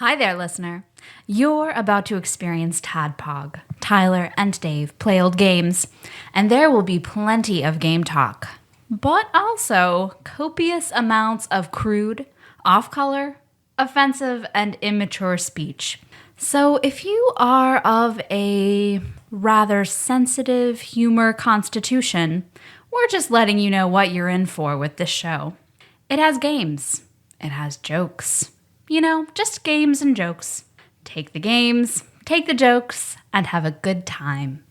Hi there, listener. You're about to experience TADPOG. Tyler and Dave play old games, and there will be plenty of game talk, but also copious amounts of crude, off-color, offensive, and immature speech. So if you are of a rather sensitive humor constitution, we're just letting you know what you're in for with this show. It has games. It has jokes. You know, just games and jokes. Take the games, take the jokes, and have a good time.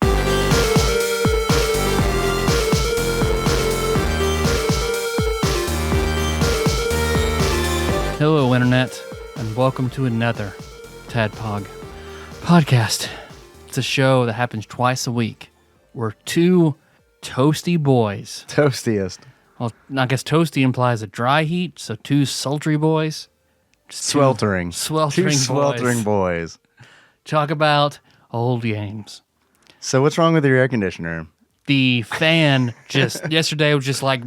Hello, Internet, and welcome to another TADPOG podcast. It's a show that happens twice a week. We're two toasty boys. Toastiest. Well, I guess toasty implies a dry heat, so two sultry boys. Sweltering. Sweltering Two sweltering boys. Talk about old games. So what's wrong with your air conditioner? The fan yesterday was just like,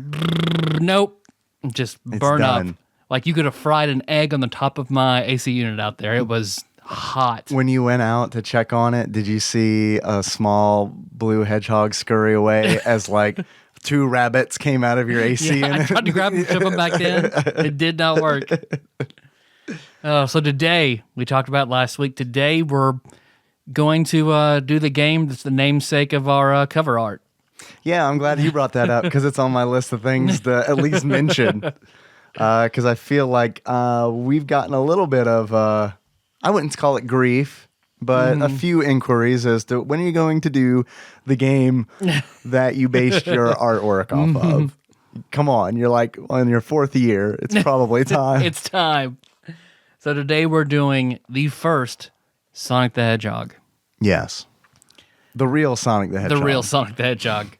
nope, just burn up. Like you could have fried an egg on the top of my AC unit out there. It was hot. When you went out to check on it, did you see a small blue hedgehog scurry away as like two rabbits came out of your AC unit? I tried to grab them, shove them back in. It did not work. So today, we talked about last week, today we're going to do the game that's the namesake of our cover art. Yeah, I'm glad you brought that up because it's on my list of things to at least mention. Because I feel like we've gotten a little bit of, I wouldn't call it grief, but a few inquiries as to when are you going to do the game that you based your artwork off of. Come on, you're like on your fourth year. It's probably time. It's time. So today we're doing the first Sonic the Hedgehog. Yes. The real Sonic the Hedgehog. The real Sonic the Hedgehog.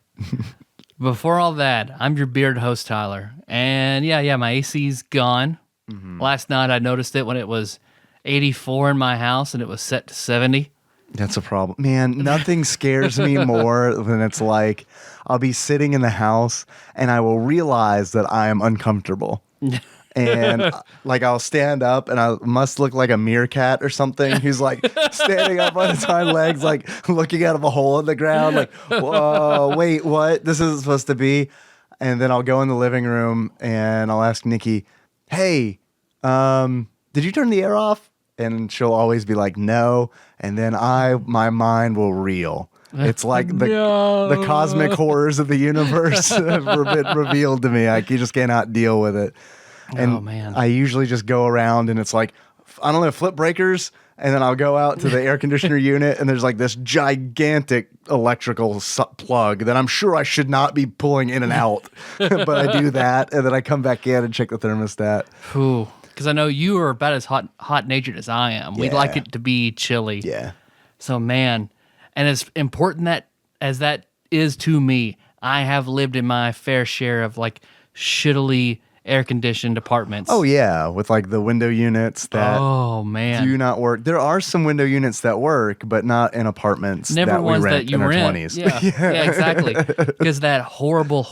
Before all that, I'm your beard host, Tyler. And yeah, my AC's gone. Last night I noticed it when it was 84 in my house and it was set to 70. That's a problem. Man, nothing scares me more than it's like I'll be sitting in the house and I will realize that I am uncomfortable. And like I'll stand up and I must look like a meerkat or something who's like standing up on his hind legs, like looking out of a hole in the ground, like, whoa, wait, what? This isn't supposed to be. And then I'll go in the living room and I'll ask Nikki, hey, did you turn the air off? And she'll always be like, no. And then my mind will reel. It's like the cosmic horrors of the universe have been revealed to me. You just cannot deal with it. And oh, man. I usually just go around and it's like, I don't know, flip breakers. And then I'll go out to the air conditioner unit and there's like this gigantic electrical plug that I'm sure I should not be pulling in and out. But I do that. And then I come back in and check the thermostat. Because I know you are about as hot-natured as I am. We'd like it to be chilly. Yeah. So, man, and as important as that is to me, I have lived in my fair share of like shittily air-conditioned apartments. Oh, yeah, with like the window units that do not work. There are some window units that work, but not in apartments that we rent in our 20s. Yeah, exactly. Because that horrible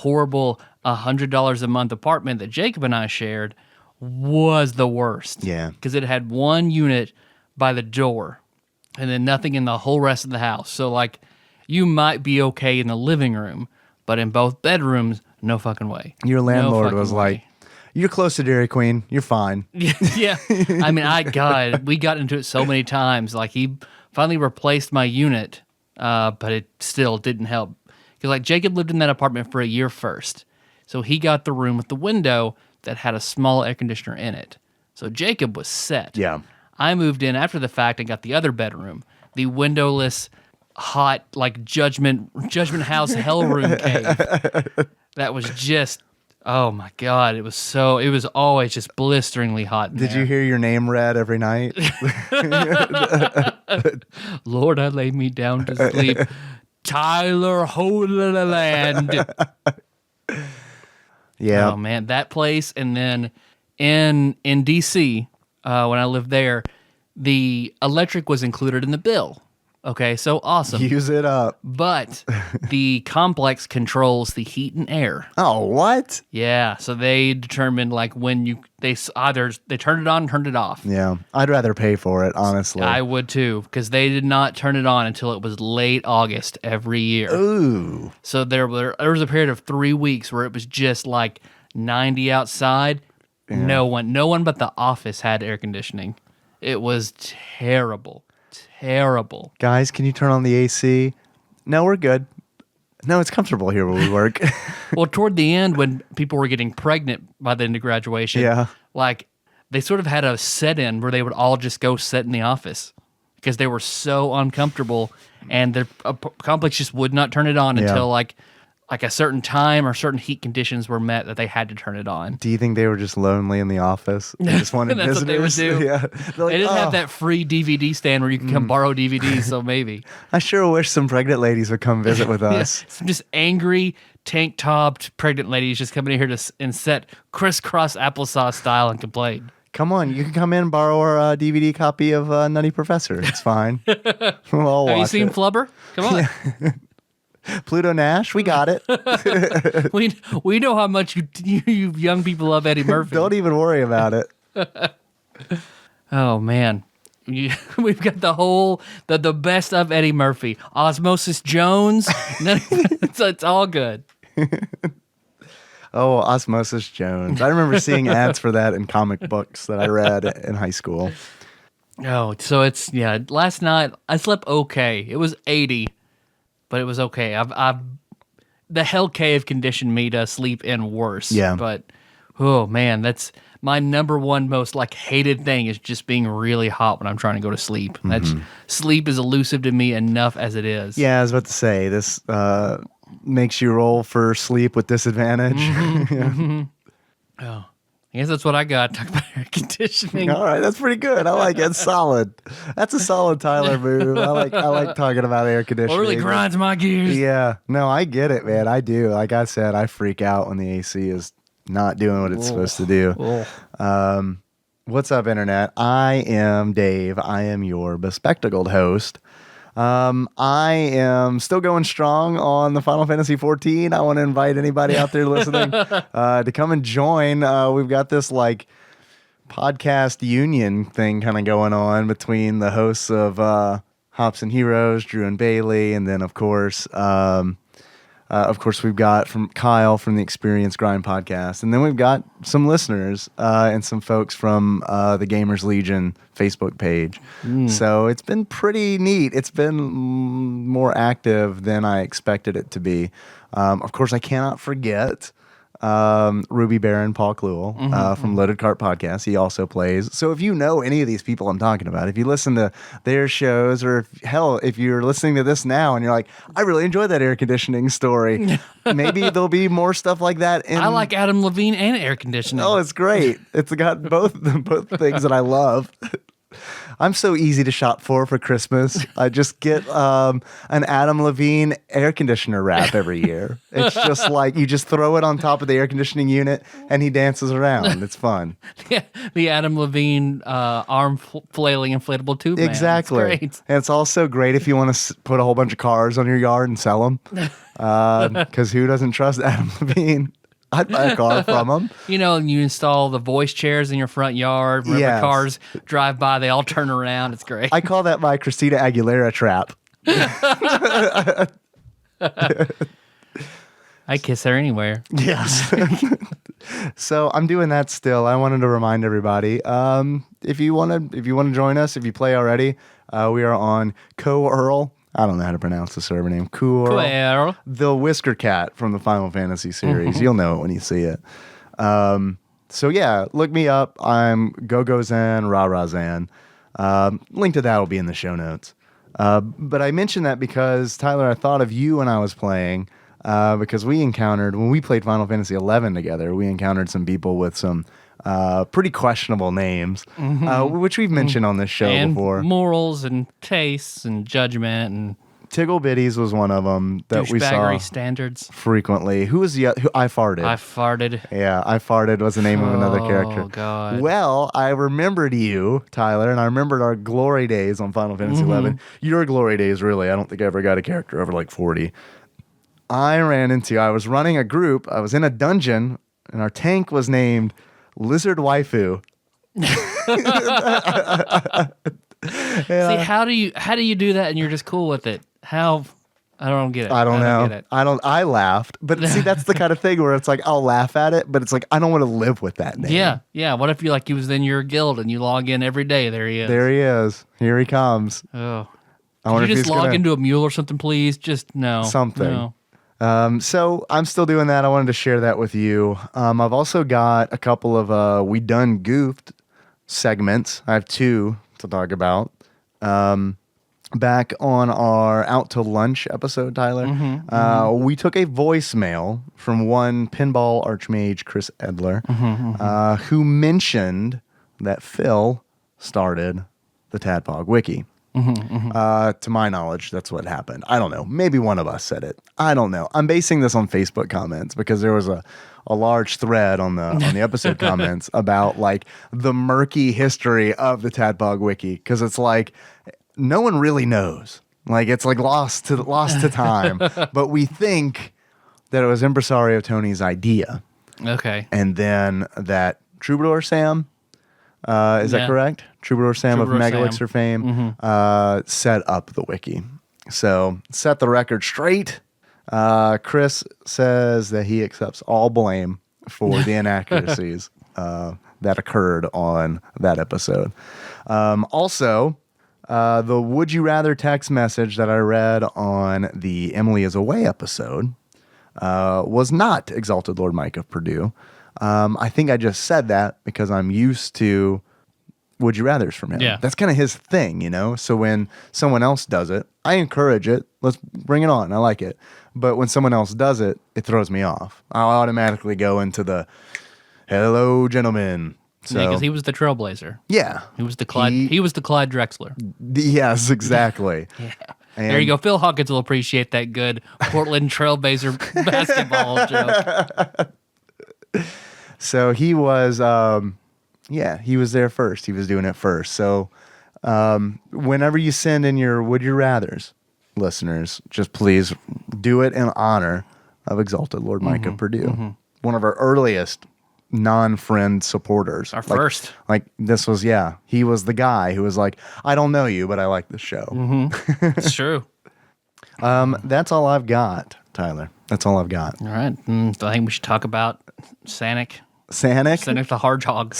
$100 a month apartment that Jacob and I shared was the worst. Yeah. Because it had one unit by the door and then nothing in the whole rest of the house. So, like, you might be okay in the living room, but in both bedrooms, no fucking way. Your landlord was like, you're close to Dairy Queen. You're fine. Yeah. I mean, we got into it so many times. Like, he finally replaced my unit, but it still didn't help. Because, like, Jacob lived in that apartment for a year first. So he got the room with the window that had a small air conditioner in it. So Jacob was set. Yeah. I moved in after the fact and got the other bedroom, the windowless, hot, like, Judgment House hell room cave. That was just... Oh my God, it was always just blisteringly hot in Did there. you hear your name read every night? Lord, I laid me down to sleep. Tyler Holand. Yeah. Oh man, that place. And then in DC, when I lived there, the electric was included in the bill. Okay, so awesome. Use it up. But the complex controls the heat and air. Oh, what? Yeah, so they determined like when they turned it on, turned it off. Yeah, I'd rather pay for it, honestly. I would too, because they did not turn it on until it was late August every year. Ooh. So there was a period of 3 weeks where it was just like 90 outside. Yeah. No one but the office had air conditioning. It was terrible. Terrible. Guys, can you turn on the AC? No, we're good. No, it's comfortable here where we work. Well, toward the end, when people were getting pregnant by the end of graduation, Yeah. like they sort of had a set-in where they would all just go sit in the office because they were so uncomfortable, and the complex just would not turn it on until like a certain time or certain heat conditions were met that they had to turn it on. Do you think they were just lonely in the office? They just wanted That's visitors. what they would do. Yeah. They're like, They didn't "Oh, have that free DVD stand where you can come borrow DVDs, so maybe. I sure wish some pregnant ladies would come visit with us. Some just angry, tank-topped pregnant ladies just coming in here and set crisscross applesauce style and complain. Come on, you can come in and borrow our DVD copy of Nutty Professor. It's fine. We'll all Have you watch seen it. Flubber? Come on. Pluto Nash, we got it. We know how much you young people love Eddie Murphy. Don't even worry about it. Oh man, we've got the best of Eddie Murphy, Osmosis Jones. It's all good. Oh, Osmosis Jones. I remember seeing ads for that in comic books that I read in high school. Oh, so last night I slept okay. It was 80, but it was okay. The hell cave conditioned me to sleep in worse. Yeah. But oh man, that's my number one most like hated thing is just being really hot when I'm trying to go to sleep. Sleep is elusive to me enough as it is. Yeah, I was about to say, this makes you roll for sleep with disadvantage. Oh, I guess that's what I got. Talk about air conditioning. All right, that's pretty good. I like it. It's solid. That's a solid Tyler move. I like talking about air conditioning. Well, it really grinds my gears. Yeah. No, I get it, man. I do. Like I said, I freak out when the AC is not doing what it's supposed to do. What's up, Internet? I am Dave. I am your bespectacled host. I am still going strong on the Final Fantasy 14. I want to invite anybody out there listening to come and join. We've got this like podcast union thing kind of going on between the hosts of Hops and Heroes, Drew and Bailey, and then of course we've got from Kyle from the Experience Grind podcast, and then we've got some listeners and some folks from the Gamers Legion Facebook page. So it's been pretty neat. It's been more active than I expected it to be. Of course, I cannot forget Ruby Baron, Paul Kluel from Loaded Cart Podcast. He also plays. So if you know any of these people I'm talking about, if you listen to their shows, or if you're listening to this now and you're like, I really enjoyed that air conditioning story, maybe there'll be more stuff like that. I like Adam Levine and air conditioning. Oh, it's great. It's got both things that I love. I'm so easy to shop for Christmas. I just get an Adam Levine air conditioner wrap every year. It's just like you just throw it on top of the air conditioning unit and he dances around. It's fun. Yeah, the Adam Levine arm flailing inflatable tube. Exactly. Man. It's great. And it's also great if you want to put a whole bunch of cars on your yard and sell them. Because who doesn't trust Adam Levine? I'd buy a car from him. You know, and you install the voice chairs in your front yard. Whenever Yes. cars drive by, they all turn around. It's great. I call that my Christina Aguilera trap. I kiss her anywhere. Yes. So I'm doing that still. I wanted to remind everybody, if you want to join us, if you play already, we are on Co-Earl. I don't know how to pronounce the server name. Cool. The Whisker Cat from the Final Fantasy series. You'll know it when you see it. So yeah, look me up. I'm Go Zan, Rah Zan. Link to that will be in the show notes. But I mentioned that because, Tyler, I thought of you when I was playing, because when we played Final Fantasy 11 together, we encountered some people with some pretty questionable names, which we've mentioned on this show and before. morals and tastes and judgment and Tiggle Bitties was one of them that we saw Douchebaggery standards. frequently. Who was the who I farted? I farted. Yeah, I farted was the name of another character. Oh, God. Well, I remembered you, Tyler, and I remembered our glory days on Final Fantasy XI. Your glory days, really. I don't think I ever got a character over like 40. I was running a group. I was in a dungeon, and our tank was named Lizard Waifu. See, how do you do that and you're just cool with it? How? I don't get it. I don't know. Get it. I laughed. But see, that's the kind of thing where it's like, I'll laugh at it, but it's like, I don't want to live with that name. Yeah, yeah. What if you like he was in your guild and you log in every day? There he is. There he is. Here he comes. Oh. I wonder Could you if just he's log gonna- into a mule or something, please? Just no. Something. No. So I'm still doing that. I wanted to share that with you. I've also got a couple of We Done Goofed segments. I have 2 to talk about. Back on our Out to Lunch episode, Tyler, we took a voicemail from one pinball archmage, Chris Edler, who mentioned that Phil started the TADPOG Wiki. To my knowledge, that's what happened. I don't know. Maybe one of us said it. I don't know. I'm basing this on Facebook comments because there was a large thread on the episode comments about like the murky history of the TADPOG Wiki, because it's like no one really knows. Like it's like lost to time. But we think that it was Impresario Tony's idea. Okay. And then that Troubadour Sam, is that correct? Troubadour Sam of Megalixir fame set up the wiki. So set the record straight. Chris says that he accepts all blame for the inaccuracies that occurred on that episode. Also, the Would You Rather text message that I read on the Emily is Away episode was not Exalted Lord Mike of Purdue. I think I just said that because I'm used to Would You Rathers from him. Yeah. That's kind of his thing, you know? So when someone else does it, I encourage it. Let's bring it on. I like it. But when someone else does it, it throws me off. I'll automatically go into the, hello, gentlemen. So, Yeah, because he was the trailblazer. yeah. He was the Clyde. He was the Clyde Drexler. Yes, exactly. And There you go. Phil Hawkins will appreciate that good Portland Trailblazer basketball joke. So he was, he was there first. He was doing it first. So whenever you send in your Would You Rathers, listeners, just please do it in honor of Exalted Lord Mike of Purdue, one of our earliest non-friend supporters. Our first. Like this was, he was the guy who was like, I don't know you, but I like this show. It's true. That's all I've got, Tyler. That's all I've got. All right. I think we should talk about Sonic. Sonic? Sonic the Hedgehog.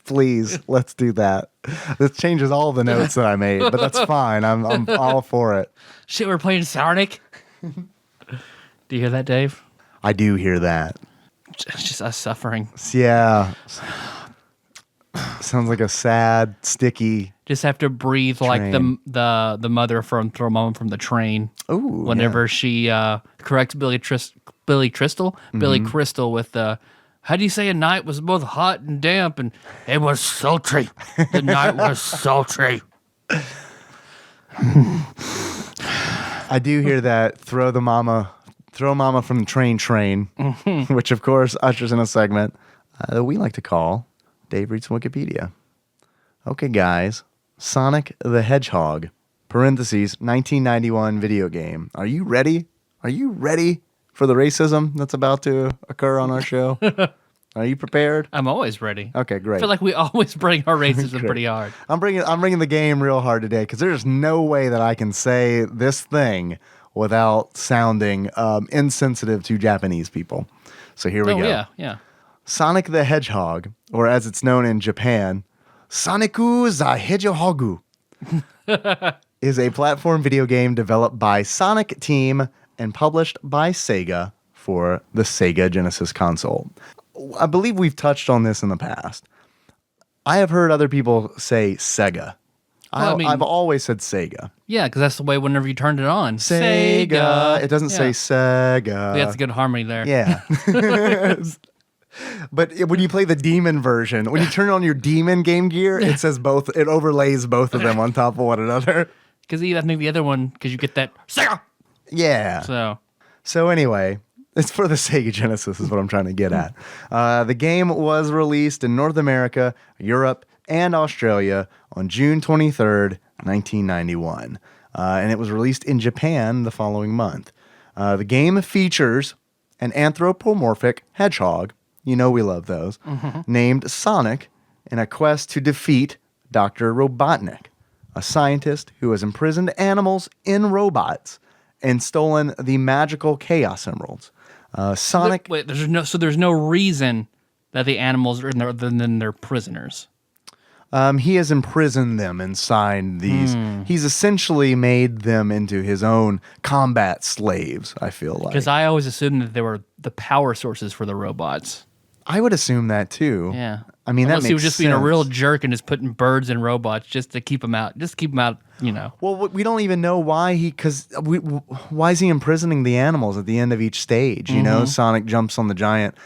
Please, let's do that. This changes all the notes that I made, but that's fine. I'm all for it. Shit, we're playing Sonic? Do you hear that, Dave? I do hear that. It's just us suffering. Yeah. Sounds like a sad, sticky. Just have to breathe like the mother from Throw Mama from the Train. Ooh, whenever she corrects Billy Crystal with the, how do you say a night was both hot and damp and it was sultry. The night was sultry. I do hear that throw mama from the train, which of course ushers in a segment that we like to call Dave Reads Wikipedia. Okay, guys. Sonic the Hedgehog, parentheses, 1991 video game. Are you ready? Are you ready for the racism that's about to occur on our show? Are you prepared? I'm always ready. Okay, great. I feel like we always bring our racism pretty hard. I'm bringing the game real hard today because there's no way that I can say this thing without sounding insensitive to Japanese people. So here we go. Yeah. Sonic the Hedgehog, or as it's known in Japan, Soniku the Hedgehog, is a platform video game developed by Sonic Team and published by Sega for the Sega Genesis console. I believe we've touched on this in the past. I have heard other people say Sega. I've always said Sega. Yeah, because that's the way whenever you turned it on. Sega. It doesn't say Sega. Yeah, that's a good harmony there. Yeah. But when you play the demon version, when you turn on your demon Game Gear, it says both. It overlays both of them on top of one another. Because I think the other one, because you get that Sega. Yeah. So anyway, it's for the Sega Genesis is what I'm trying to get at. The game was released in North America, Europe, and Australia on June 23rd, 1991. And it was released in Japan the following month. The game features an anthropomorphic hedgehog, you know we love those, named Sonic, in a quest to defeat Dr. Robotnik, a scientist who has imprisoned animals in robots and stolen the magical Chaos Emeralds. Sonic... Wait, there's no reason that the animals are in there other than they're prisoners. He has imprisoned them inside these. He's essentially made them into his own combat slaves, I feel like. Because I always assumed that they were the power sources for the robots. I would assume that too. Yeah. I mean, unless that makes he was just sense. being a real jerk and just putting birds in robots just to keep them out. Just keep them out, you know. Well, we don't even know why why is he imprisoning the animals at the end of each stage? You know, Sonic jumps on the giant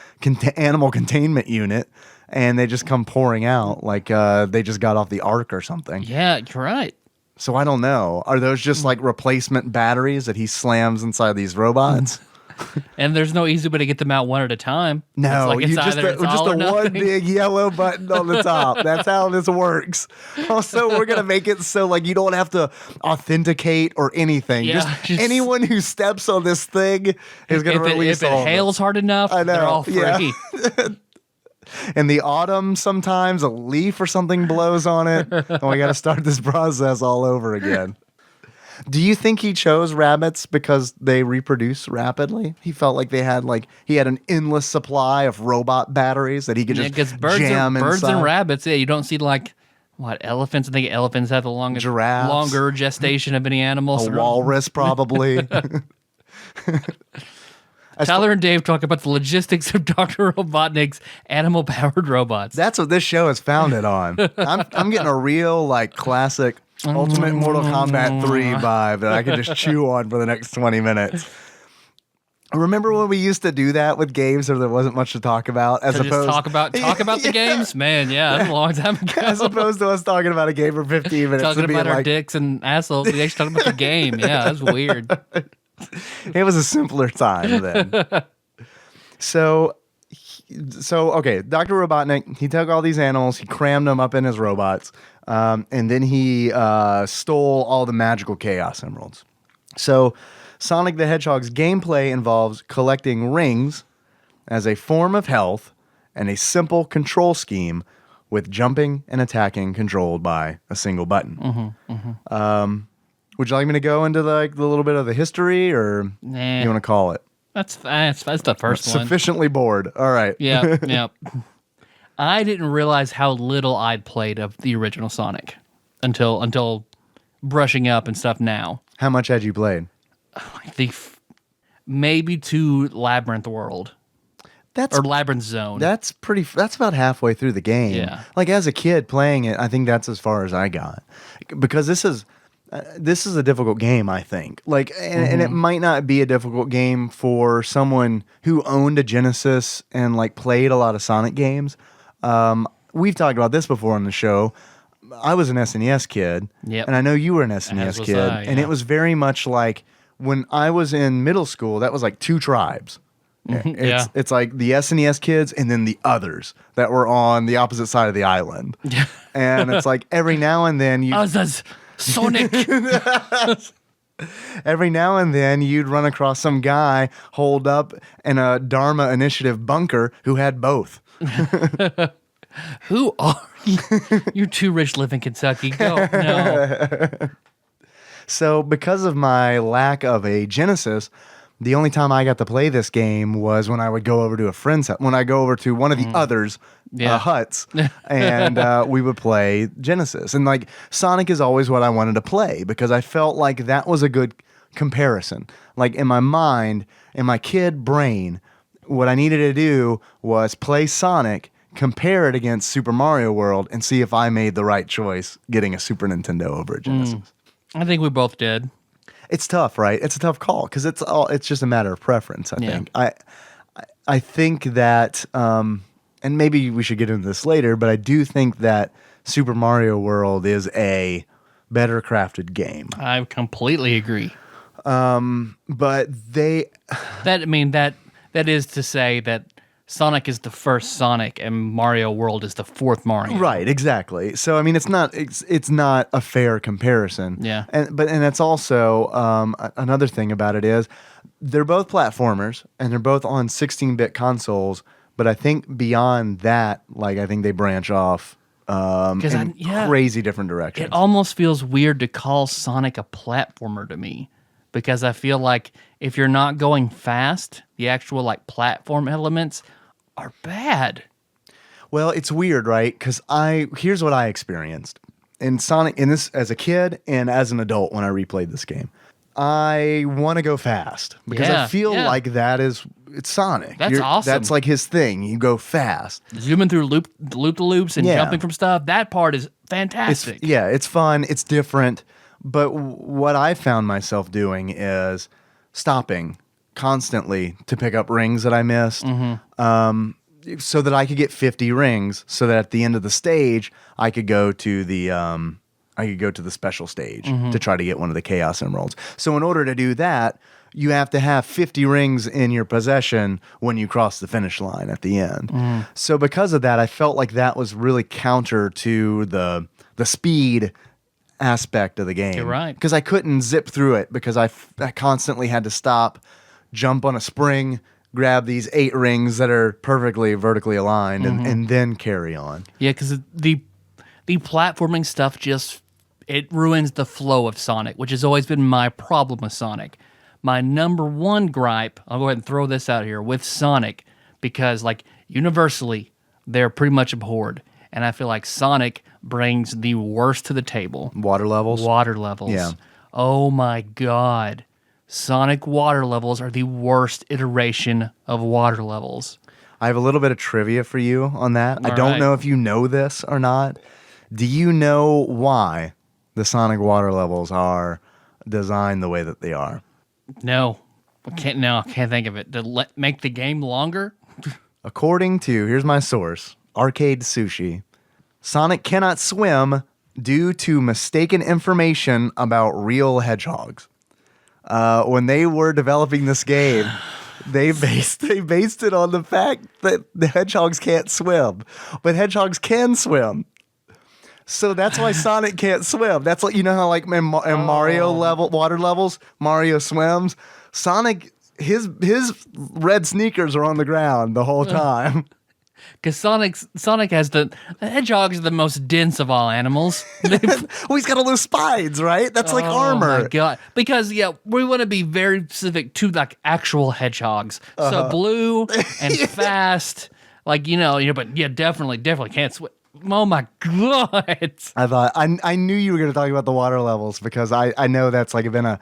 animal containment unit, and they just come pouring out like they just got off the Ark or something. Yeah, you're right. So I don't know. Are those just like replacement batteries that he slams inside these robots? And there's no easy way to get them out one at a time. No, it's just either it's all or a one nothing. big yellow button on the top. That's how this works. Also, we're gonna make it so like you don't have to authenticate or anything. Yeah, just anyone who steps on this thing is gonna release if all it of them. hails hard enough, I know, they're all free. yeah. In the autumn, sometimes a leaf or something blows on it, and we got to start this process all over again. Do you think he chose rabbits because they reproduce rapidly? He felt like he had an endless supply of robot batteries that he could just jam birds inside. and rabbits. Yeah, you don't see elephants. I think elephants have the Giraffes. longer gestation of any animals. A walrus, probably. Tyler and Dave talk about the logistics of Dr. Robotnik's animal-powered robots. That's what this show is founded on. I'm getting a real classic Ultimate Mortal Kombat 3 vibe that I could just chew on for the next 20 minutes. Remember when we used to do that with games where there wasn't much to talk about? As opposed just talk about the games? Man, yeah, that's a long time ago. As opposed to us talking about a game for 15 minutes. Talking and being about our like, dicks and assholes. We actually talked about the game. Yeah, that's weird. It was a simpler time then. So okay, Dr. Robotnik, he took all these animals, he crammed them up in his robots, and then he stole all the magical Chaos Emeralds. So Sonic the Hedgehog's gameplay involves collecting rings as a form of health and a simple control scheme with jumping and attacking controlled by a single button. Would you like me to go into the little bit of the history, or Nah. you want to call it? That's the first one. Sufficiently bored. All right. Yeah, yeah. I didn't realize how little I'd played of the original Sonic until brushing up and stuff now. How much had you played? Maybe to Labyrinth World. Or Labyrinth Zone. That's about halfway through the game. Yeah. Like as a kid playing it, I think that's as far as I got. Because this is a difficult game, I think. And it might not be a difficult game for someone who owned a Genesis and played a lot of Sonic games. We've talked about this before on the show. I was an SNES kid, Yep. and I know you were an SNES kid, and it was very much like when I was in middle school. That was like two tribes. It's like the SNES kids and then the others that were on the opposite side of the island. And it's like every now and then Sonic. every now and then you'd run across some guy holed up in a Dharma Initiative bunker who had both. Who are you? You're too rich to live in Kentucky. Go. No. So because of my lack of a Genesis, the only time I got to play this game was when I would go over to a friend's house, when I go over to one of the others' huts, and we would play Genesis. And Sonic is always what I wanted to play because I felt like that was a good comparison. Like in my mind, in my kid brain, what I needed to do was play Sonic, compare it against Super Mario World, and see if I made the right choice getting a Super Nintendo over a Genesis. I think we both did. It's tough, right? It's a tough call because it's just a matter of preference, I think. I think that, and maybe we should get into this later, but I do think that Super Mario World is a better crafted game. I completely agree. But they, That is to say that Sonic is the first Sonic and Mario World is the fourth Mario. right, exactly. So I mean, it's not a fair comparison. Yeah. And it's also another thing about it is they're both platformers and they're both on 16-bit consoles. But I think beyond that, like I think they branch off in crazy different directions. It almost feels weird to call Sonic a platformer to me because I feel like if you're not going fast, the actual like platform elements are bad. Well, it's weird, right? Because here's what I experienced in Sonic, in this as a kid and as an adult when I replayed this game. I want to go fast because I feel like it's Sonic. That's awesome. That's like his thing. You go fast. Zooming through loop-the-loops and jumping from stuff. That part is fantastic. It's fun. It's different. But what I found myself doing is stopping constantly to pick up rings that I missed. So that I could get 50 rings so that at the end of the stage, I could go to the special stage to try to get one of the Chaos Emeralds. So in order to do that, you have to have 50 rings in your possession when you cross the finish line at the end. So because of that, I felt like that was really counter to the speed aspect of the game. You're right. Because I couldn't zip through it because I constantly had to stop, jump on a spring, grab these 8 rings that are perfectly vertically aligned and then carry on. Yeah, because the platforming stuff it ruins the flow of Sonic, which has always been my problem with Sonic. My number one gripe, I'll go ahead and throw this out here, with Sonic, because like universally, they're pretty much abhorred. And I feel like Sonic brings the worst to the table. Water levels? Water levels. Yeah. Oh my God. Sonic water levels are the worst iteration of water levels. I have a little bit of trivia for you on that. I don't know if you know this or not. Do you know why the Sonic water levels are designed the way that they are? No. I can't think of it. To make the game longer? According to, here's my source, Arcade Sushi, Sonic cannot swim due to mistaken information about real hedgehogs. When they were developing this game, they based it on the fact that the hedgehogs can't swim, but hedgehogs can swim. So that's why Sonic can't swim. That's like, you know how like in Mario water levels, Mario swims. Sonic, his red sneakers are on the ground the whole time. Because Sonic has the hedgehogs are the most dense of all animals. Well, he's got all those spines, right? That's like armor. Oh my God! Because we want to be very specific to like actual hedgehogs. So blue and fast, like but yeah, definitely can't swim. Oh my God! I knew you were going to talk about the water levels because I know that's like been a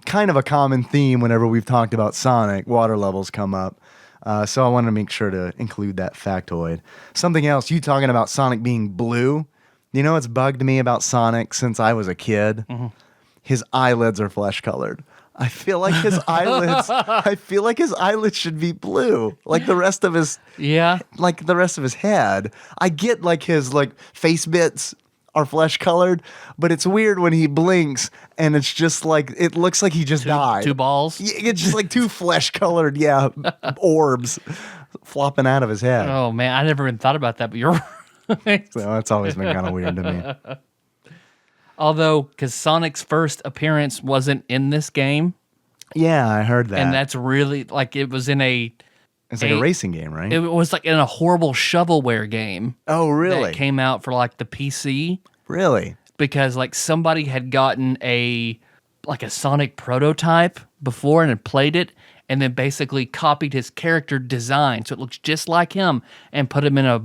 kind of a common theme whenever we've talked about Sonic. Water levels come up. So I wanted to make sure to include that factoid. Something else, you talking about Sonic being blue. You know what's bugged me about Sonic since I was a kid? His eyelids are flesh colored. I feel like his eyelids should be blue, like the rest of his like the rest of his head. I get like his like face bits are flesh colored, but it's weird when he blinks and it's just like it looks like he just died. Two balls. It's just like two flesh colored orbs flopping out of his head. Oh man, I never even thought about that, but you're right. So that's always been kind of weird to me. Although, because Sonic's first appearance wasn't in this game. Yeah, I heard that. And that's really, like, it was in It's like a racing game, right? It was like in a horrible shovelware game. Oh, really? That came out for, like, the PC. Really? Because, like, somebody had gotten a Sonic prototype before and had played it, and then basically copied his character design so it looks just like him and put him in a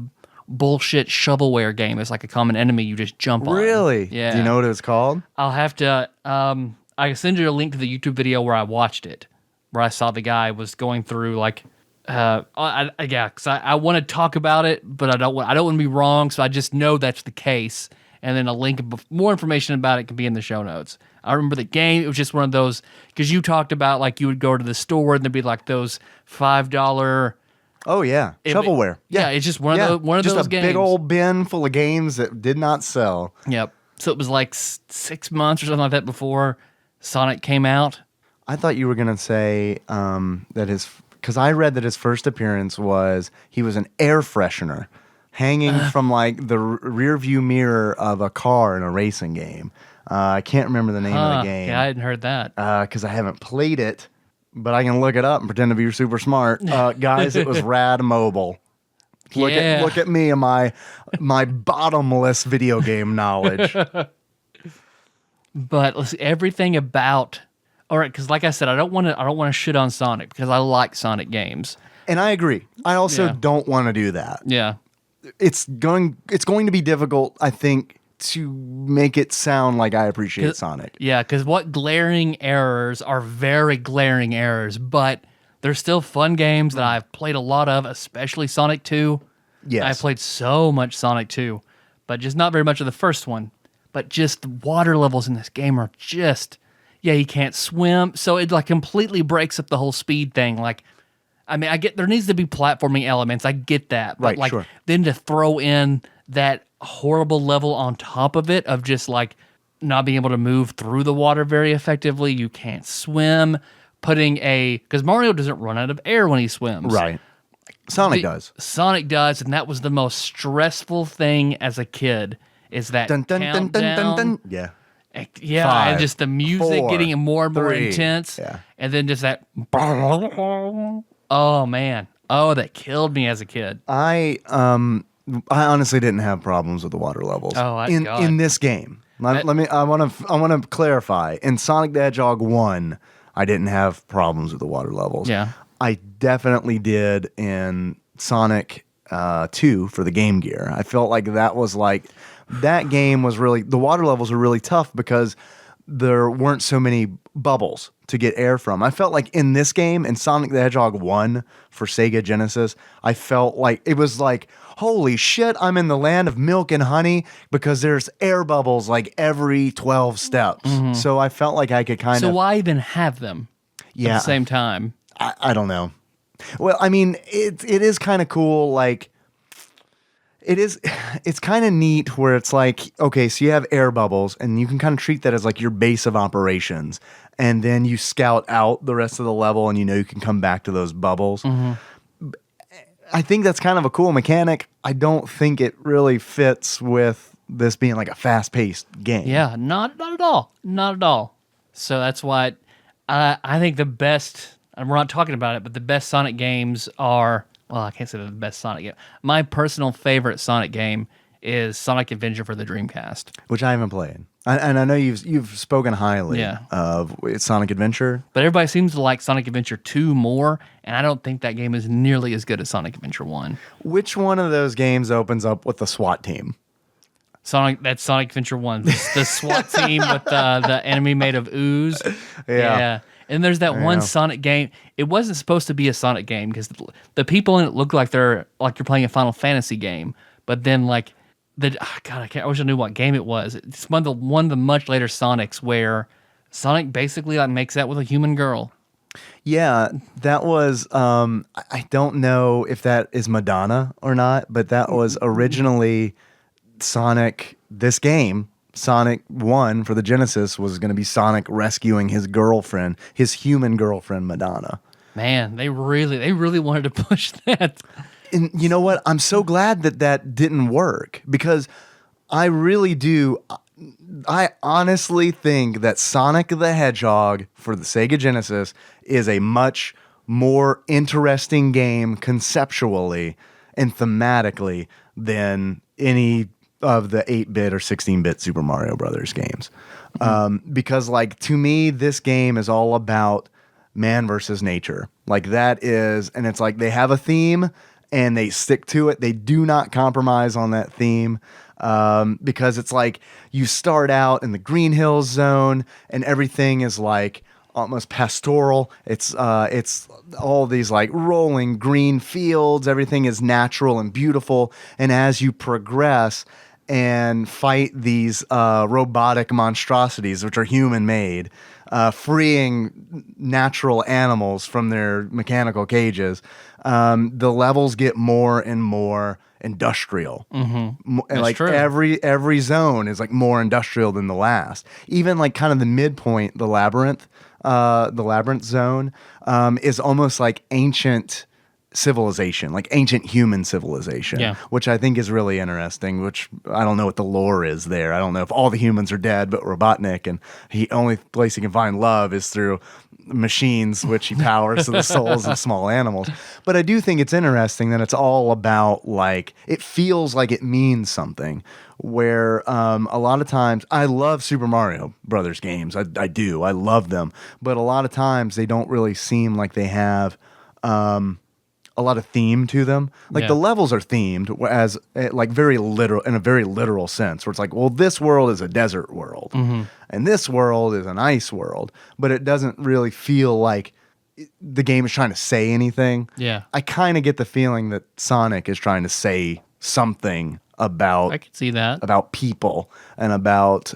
bullshit shovelware game. It's like a common enemy you just jump on. Really? Yeah. Do you know what it was called? I'll have to I can send you a link to the YouTube video where I watched it, where I saw the guy was going through like because I want to talk about it, but I don't want to be wrong, so I just know that's the case. And then a link, more information about it can be in the show notes. I remember the game. It was just one of those, because you talked about like you would go to the store and there'd be like those $5. Oh yeah, shovelware. Yeah, it's just one of those games. Just a big old bin full of games that did not sell. Yep. So it was like 6 months or something like that before Sonic came out. I thought you were going to say that because I read that his first appearance was he was an air freshener hanging from like the rear view mirror of a car in a racing game. I can't remember the name of the game. Yeah, I hadn't heard that. Because I haven't played it, but I can look it up and pretend to be super smart. Guys, it was Rad Mobile. Look at me and my bottomless video game knowledge. But let's see, everything about all right, because like I said, I don't want to shit on Sonic because I like Sonic games. And I agree. I also don't want to do that. Yeah. It's going to be difficult, I think, to make it sound like I appreciate Sonic. Yeah, because what glaring errors are very glaring errors, but they're still fun games that I've played a lot of, especially Sonic 2. Yes. I've played so much Sonic 2, but just not very much of the first one. But just the water levels in this game are just, you can't swim, so it like completely breaks up the whole speed thing. Like, I mean, I get there needs to be platforming elements. I get that, but Right, sure. then to throw in that horrible level on top of it of just like not being able to move through the water very effectively. You can't swim. Because Mario doesn't run out of air when he swims. Right. Sonic does. Sonic does, and that was the most stressful thing as a kid. Is that Dun, dun, dun, dun, dun, dun. Yeah. Yeah, 5, and just the music 4, getting more and more 3. intense. Yeah. And then just that. Oh man. Oh, that killed me as a kid. I honestly didn't have problems with the water levels God. in this game. I want to clarify. In Sonic the Hedgehog 1, I didn't have problems with the water levels. Yeah. I definitely did in Sonic 2 for the Game Gear. I felt like that game was really, the water levels were really tough because there weren't so many bubbles to get air from. I felt like in this game, in Sonic the Hedgehog 1 for Sega Genesis, I felt like it was like, holy shit, I'm in the land of milk and honey because there's air bubbles like every 12 steps. So I felt like I could kind of... So why even have them at the same time? I don't know. Well, I mean, it is kind of cool. Like, it's kind of neat where it's like, okay, so you have air bubbles and you can kind of treat that as like your base of operations. And then you scout out the rest of the level and you can come back to those bubbles. I think that's kind of a cool mechanic. I don't think it really fits with this being like a fast-paced game. Yeah, not at all. Not at all. So that's why I think the best, and we're not talking about it, but the best Sonic games are, well, I can't say they're the best Sonic game. My personal favorite Sonic game is Sonic Adventure for the Dreamcast. Which I haven't played. And I know you've spoken highly of Sonic Adventure. But everybody seems to like Sonic Adventure 2 more, and I don't think that game is nearly as good as Sonic Adventure 1. Which one of those games opens up with the SWAT team? That's Sonic Adventure 1. The SWAT team with the enemy made of ooze. Yeah. And there's that one Sonic game. It wasn't supposed to be a Sonic game because the people in it look like you're playing a Final Fantasy game. But then I wish I knew what game it was. It's one of the much later Sonics where Sonic basically makes out with a human girl. Yeah, that was, I don't know if that is Madonna or not, but that was originally Sonic, this game, Sonic 1 for the Genesis was going to be Sonic rescuing his girlfriend, his human girlfriend, Madonna. Man, they really wanted to push that. And you know what? I'm so glad that didn't work because I really do. I honestly think that Sonic the Hedgehog for the Sega Genesis is a much more interesting game conceptually and thematically than any of the 8-bit or 16-bit Super Mario Brothers games. Because to me, this game is all about man versus nature. And it's like they have a theme and they stick to it. They do not compromise on that theme. Because it's like you start out in the Green Hills zone and everything is almost pastoral. It's all these rolling green fields. Everything is natural and beautiful. And as you progress, and fight these robotic monstrosities, which are human-made, freeing natural animals from their mechanical cages, the levels get more and more industrial. And like true. every zone is like more industrial than the last. Even like kind of the midpoint, the labyrinth zone, is almost like ancient civilization, like ancient human civilization, Yeah. which I think is really interesting, which I don't know what the lore is there. I don't know if all the humans are dead but Robotnik, and he only place he can find love is through machines, which he powers to the souls of small animals. But I do think it's interesting that it's all about, like, it feels like it means something, where a lot of times I love Super Mario Brothers games. I do. I love them. But a lot of times they don't really seem like they have a lot of theme to them. Like the levels are themed as like very literal, in a very literal sense, where it's like, well, this world is a desert world and this world is an ice world, but it doesn't really feel like the game is trying to say anything. Yeah. I kind of get the feeling that Sonic is trying to say something about I can see that. about people and about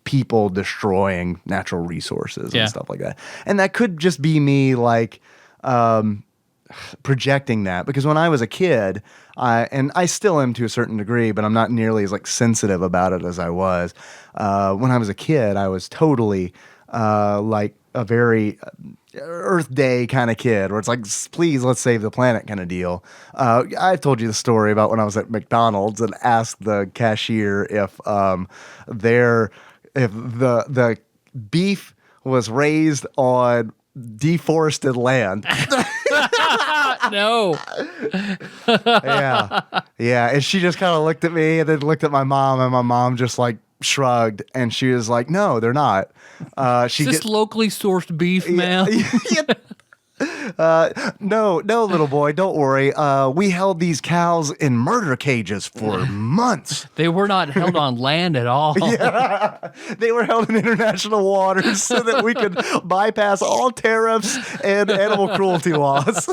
people destroying natural resources Yeah. and stuff like that. And that could just be me like projecting that, because when I was a kid, and I still am to a certain degree, but I'm not nearly as like sensitive about it as I was. When I was a kid, I was totally like a very Earth Day kind of kid, where it's like, please, let's save the planet kind of deal. I've told you the story about when I was at McDonald's and asked the cashier if the beef was raised on deforested land. No. Yeah. And she just kind of looked at me and then looked at my mom, and my mom just like shrugged, and she was like, no, they're not. Is this locally sourced beef, ma'am? No, little boy, don't worry. We held these cows in murder cages for months. They were not held on land at all. Yeah, they were held in international waters so that we could bypass all tariffs and animal cruelty laws.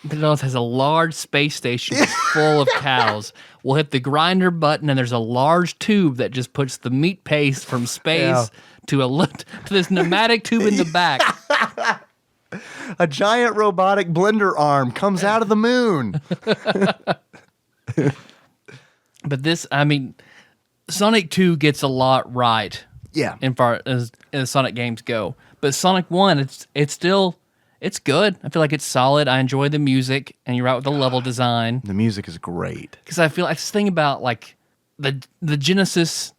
McDonald's has a large space station full of cows. We'll hit the grinder button, and there's a large tube that just puts the meat paste from space to this pneumatic tube in the back. A giant robotic blender arm comes out of the moon. But this, I mean, Sonic 2 gets a lot right. Yeah. In far as Sonic games go. But Sonic 1, it's still... It's good. I feel like it's solid. I enjoy the music, and you're right with the level design. The music is great. Because I feel like this thing about like the Genesis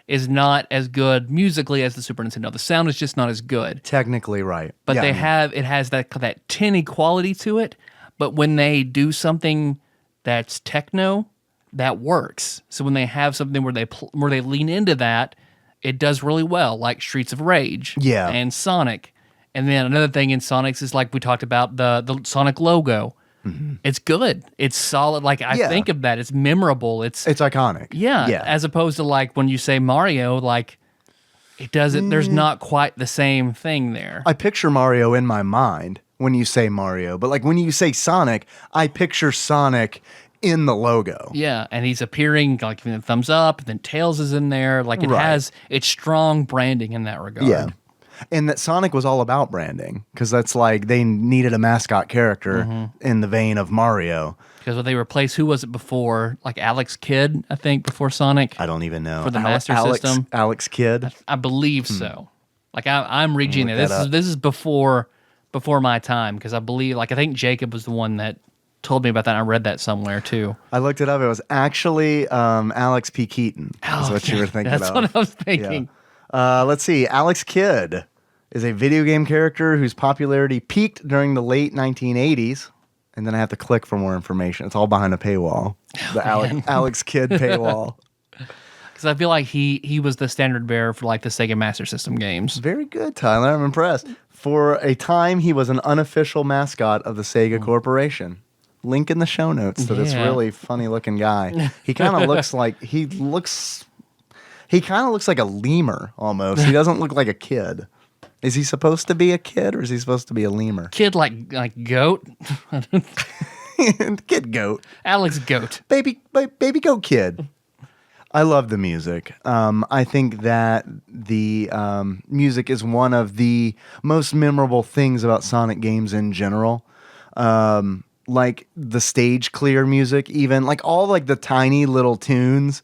is not as good musically as the Super Nintendo. The sound is just not as good. Technically right. But Yeah, it has that tinny quality to it. But when they do something that's techno, that works. So when they have something where they lean into that, it does really well, like Streets of Rage and Sonic. And then another thing in Sonic's is like we talked about the Sonic logo. Mm-hmm. It's good. It's solid. Like I think of that. It's memorable. It's iconic. Yeah. As opposed to like when you say Mario, like it doesn't. There's not quite the same thing there. I picture Mario in my mind when you say Mario, but like when you say Sonic, I picture Sonic in the logo. Yeah, and he's appearing like giving a thumbs up, and then Tails is in there. Like it's strong branding in that regard. Yeah. And that Sonic was all about branding, because that's like they needed a mascot character in the vein of Mario. Because when they replaced, who was it before? Like Alex Kidd, I think, before Sonic? I don't even know. For the Master System? Alex Kidd? I believe so. Like I'm reaching it. Look This is before my time, because I believe, like I think Jacob was the one that told me about that. And I read that somewhere too. I looked it up. It was actually Alex P. Keaton. That's what you were thinking That's of. what I was thinking. Yeah. Let's see. Alex Kidd is a video game character whose popularity peaked during the late 1980s. And then I have to click for more information. It's all behind a paywall. The Alex Kidd paywall. Because I feel like he was the standard bearer for like the Sega Master System games. Very good, Tyler. I'm impressed. For a time, he was an unofficial mascot of the Sega Corporation. Link in the show notes to this really funny looking guy. He kind of looks like a lemur almost. He doesn't look like a kid. Is he supposed to be a kid, or is he supposed to be a lemur? Kid like goat? Kid Goat. Alex Goat. Baby Goat Kid. I love the music. I think that the music is one of the most memorable things about Sonic games in general. Like the stage clear music, even like all like the tiny little tunes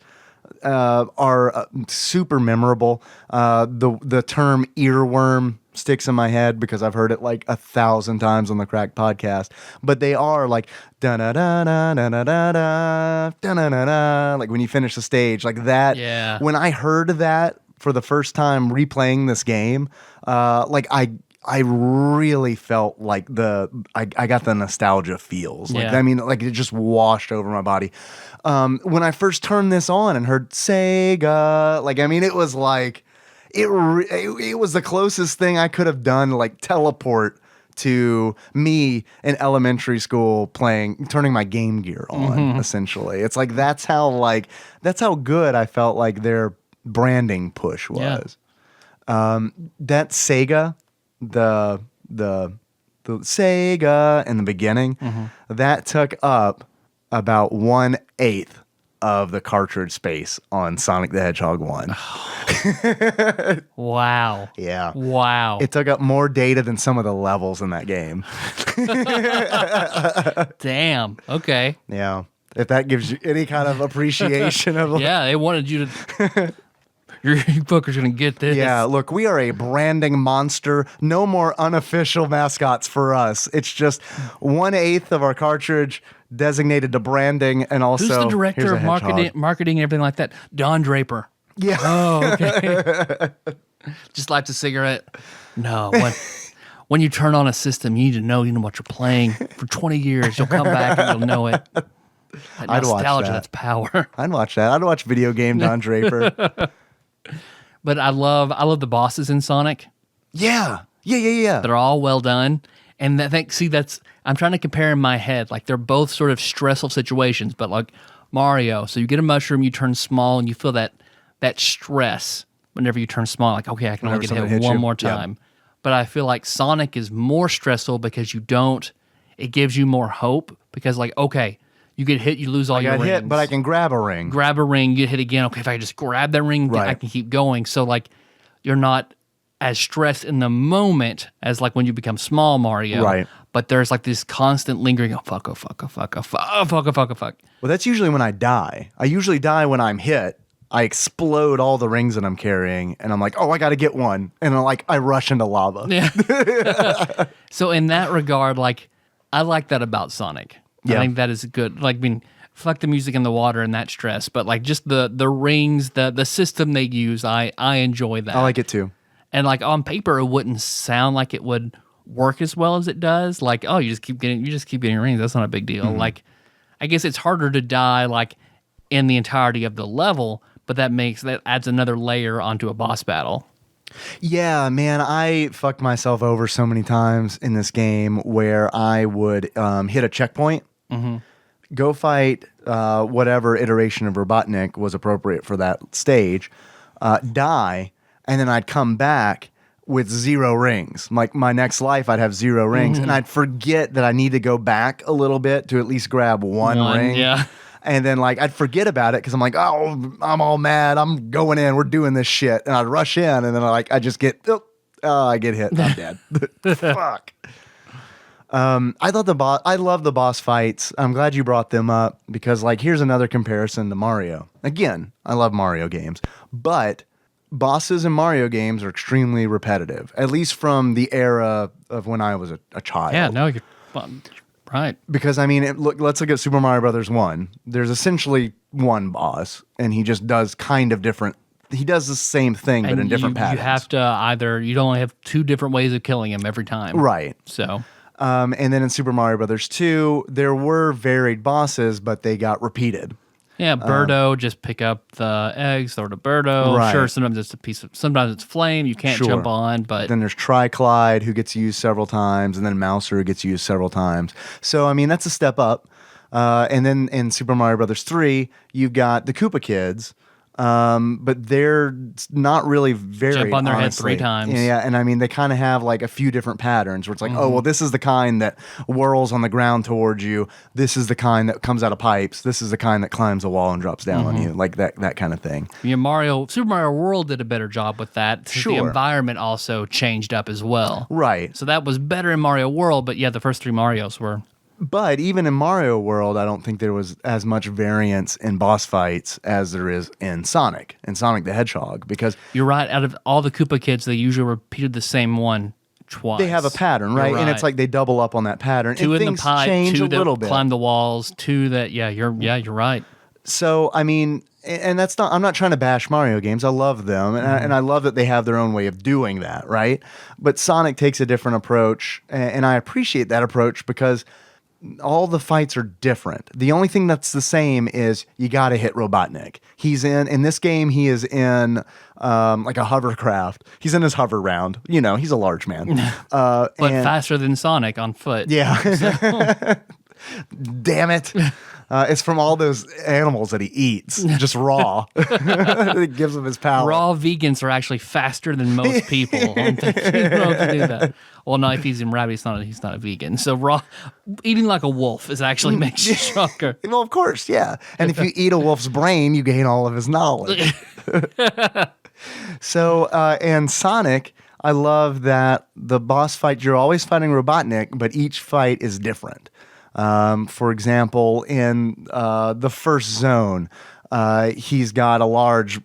are super memorable. The term earworm sticks in my head because I've heard it like 1,000 times on the Crack podcast. But they are like da da da da da da da da da da da. Like when you finish the stage, like that. Yeah. When I heard that for the first time replaying this game, like I really felt like I got the nostalgia feels. Like Yeah. I mean, like it just washed over my body. When I first turned this on and heard Sega, like I mean, it was like it was the closest thing I could have done, like teleport to me in elementary school turning my Game Gear on. Essentially, it's like that's how good I felt like their branding push was. That Sega. The Sega in the beginning, that took up about 1/8 of the cartridge space on Sonic the Hedgehog 1. Wow. Yeah. Wow. It took up more data than some of the levels in that game. Damn. Okay. Yeah. If that gives you any kind of appreciation of Yeah, they wanted you to. You fuckers gonna get this. Yeah, look, we are a branding monster. No more unofficial mascots for us. It's just 1/8 of our cartridge designated to branding, and also Who's the director here's a of hedgehog. marketing and everything like that? Don Draper. Yeah. Oh, okay. Just lights a cigarette. No, when you turn on a system, you know what you're playing. For 20 years, you'll come back and you'll know it. That I'd watch nostalgia, that. that's power. I'd watch that. I'd watch video game Don Draper. But I love the bosses in Sonic. Yeah. They're all well done. And I'm trying to compare in my head. Like they're both sort of stressful situations, but like Mario, so you get a mushroom, you turn small, and you feel that stress whenever you turn small. Like, okay, I can only Whenever get something hit hits one you. more Yeah. time. But I feel like Sonic is more stressful because it gives you more hope because like, okay, you get hit, you lose all I your got rings. hit, but I can grab a ring. Grab a ring, get hit again. Okay, if I just grab that ring, Right. I can keep going. So like, you're not as stressed in the moment as like when you become small Mario. Right. But there's like this constant lingering, oh fuck, oh fuck, oh fuck, oh fuck, oh fuck, oh fuck, oh fuck. Well, that's usually when I die. I usually die when I'm hit. I explode all the rings that I'm carrying, and I'm like, oh, I got to get one. And I rush into lava. Yeah. So in that regard, like, I like that about Sonic. Yeah. I think that is good. Like, I mean, fuck the music in the water and that stress, but like just the rings, the system they use, I enjoy that. I like it too. And like on paper, it wouldn't sound like it would work as well as it does. Like, oh, you just keep getting rings. That's not a big deal. Mm-hmm. Like, I guess it's harder to die like in the entirety of the level, but that adds another layer onto a boss battle. Yeah, man, I fucked myself over so many times in this game where I would hit a checkpoint, go fight whatever iteration of Robotnik was appropriate for that stage, die, and then I'd come back with 0 rings. Like my next life, I'd have 0 rings, and I'd forget that I need to go back a little bit to at least grab one ring. Yeah. And then like I'd forget about it because I'm like, oh, I'm all mad. I'm going in. We're doing this shit, and I'd rush in, and then I just get, I get hit. I'm dead. Fuck. I love the boss fights. I'm glad you brought them up because like here's another comparison to Mario. Again, I love Mario games, but bosses in Mario games are extremely repetitive, at least from the era of when I was a child. Yeah, no, you're right. Because I mean, let's look at Super Mario Brothers 1. There's essentially one boss, and he just does kind of different. He does the same thing, but in different patterns. You have to you'd only have 2 different ways of killing him every time. Right. So, And then in Super Mario Brothers 2, there were varied bosses, but they got repeated. yeah, Birdo, just pick up the eggs, throw it to Birdo. Right. Sure, sometimes it's flame you can't Sure. jump on, but Then there's Tri-Clyde, who gets used several times, and then Mouser, who gets used several times. So, I mean, that's a step up. And then in Super Mario Brothers 3, you've got the Koopa Kids, but they're not really very Jump on their honestly. head 3 times. Yeah, and I mean they kind of have like a few different patterns where it's like, oh well, this is the kind that whirls on the ground towards you. This is the kind that comes out of pipes. This is the kind that climbs a wall and drops down on you, like that kind of thing. Super Mario World did a better job with that. Sure. The environment also changed up as well. Right. So that was better in Mario World, but yeah, the first 3 Marios were. But even in Mario World, I don't think there was as much variance in boss fights as there is in Sonic the Hedgehog, because You're right. Out of all the Koopa kids, they usually repeated the same one twice. they have a pattern, right? You're And it's like they double up on that pattern. 2 and in the things pipe, change 2 a little that bit. climb the walls, 2 that you're right. So, I mean, and that's not, I'm not trying to bash Mario games. I love them. And I love that they have their own way of doing that, right? But Sonic takes a different approach. And I appreciate that approach because all the fights are different. The only thing that's the same is you got to hit Robotnik. In this game, he is in like a hovercraft. He's in his hover round. You know, he's a large man. But faster than Sonic on foot. Yeah. Damn it. It's from all those animals that he eats, just raw. It gives him his power. Raw vegans are actually faster than most people. I don't think you know to do that. Well, no, if he's in rabbit, he's not a vegan. So eating like a wolf makes you stronger. Well, of course, yeah. And if you eat a wolf's brain, you gain all of his knowledge. So, and Sonic, I love that the boss fight, you're always fighting Robotnik, but each fight is different. For example, in the first zone, he's got a large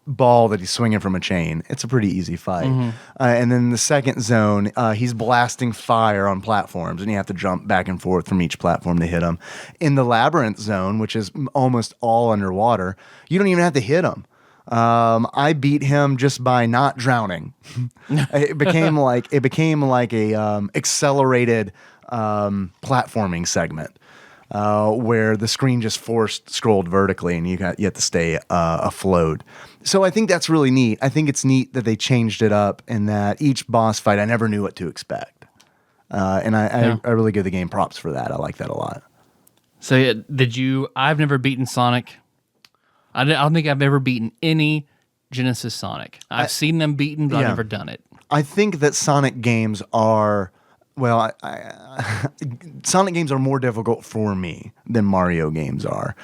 ball that he's swinging from a chain. It's a pretty easy fight. And then the second zone, he's blasting fire on platforms, and you have to jump back and forth from each platform to hit him. In the labyrinth zone, which is almost all underwater, you don't even have to hit him. I beat him just by not drowning. It became like a accelerated platforming segment where the screen just scrolled vertically and you have to stay afloat. So I think that's really neat. I think it's neat that they changed it up and that each boss fight I never knew what to expect. And I really give the game props for that. I like that a lot. So I've never beaten Sonic. I don't think I've ever beaten any Genesis Sonic. I've seen them beaten, but I've never done it. I think that Sonic games are... Well, Sonic games are more difficult for me than Mario games are.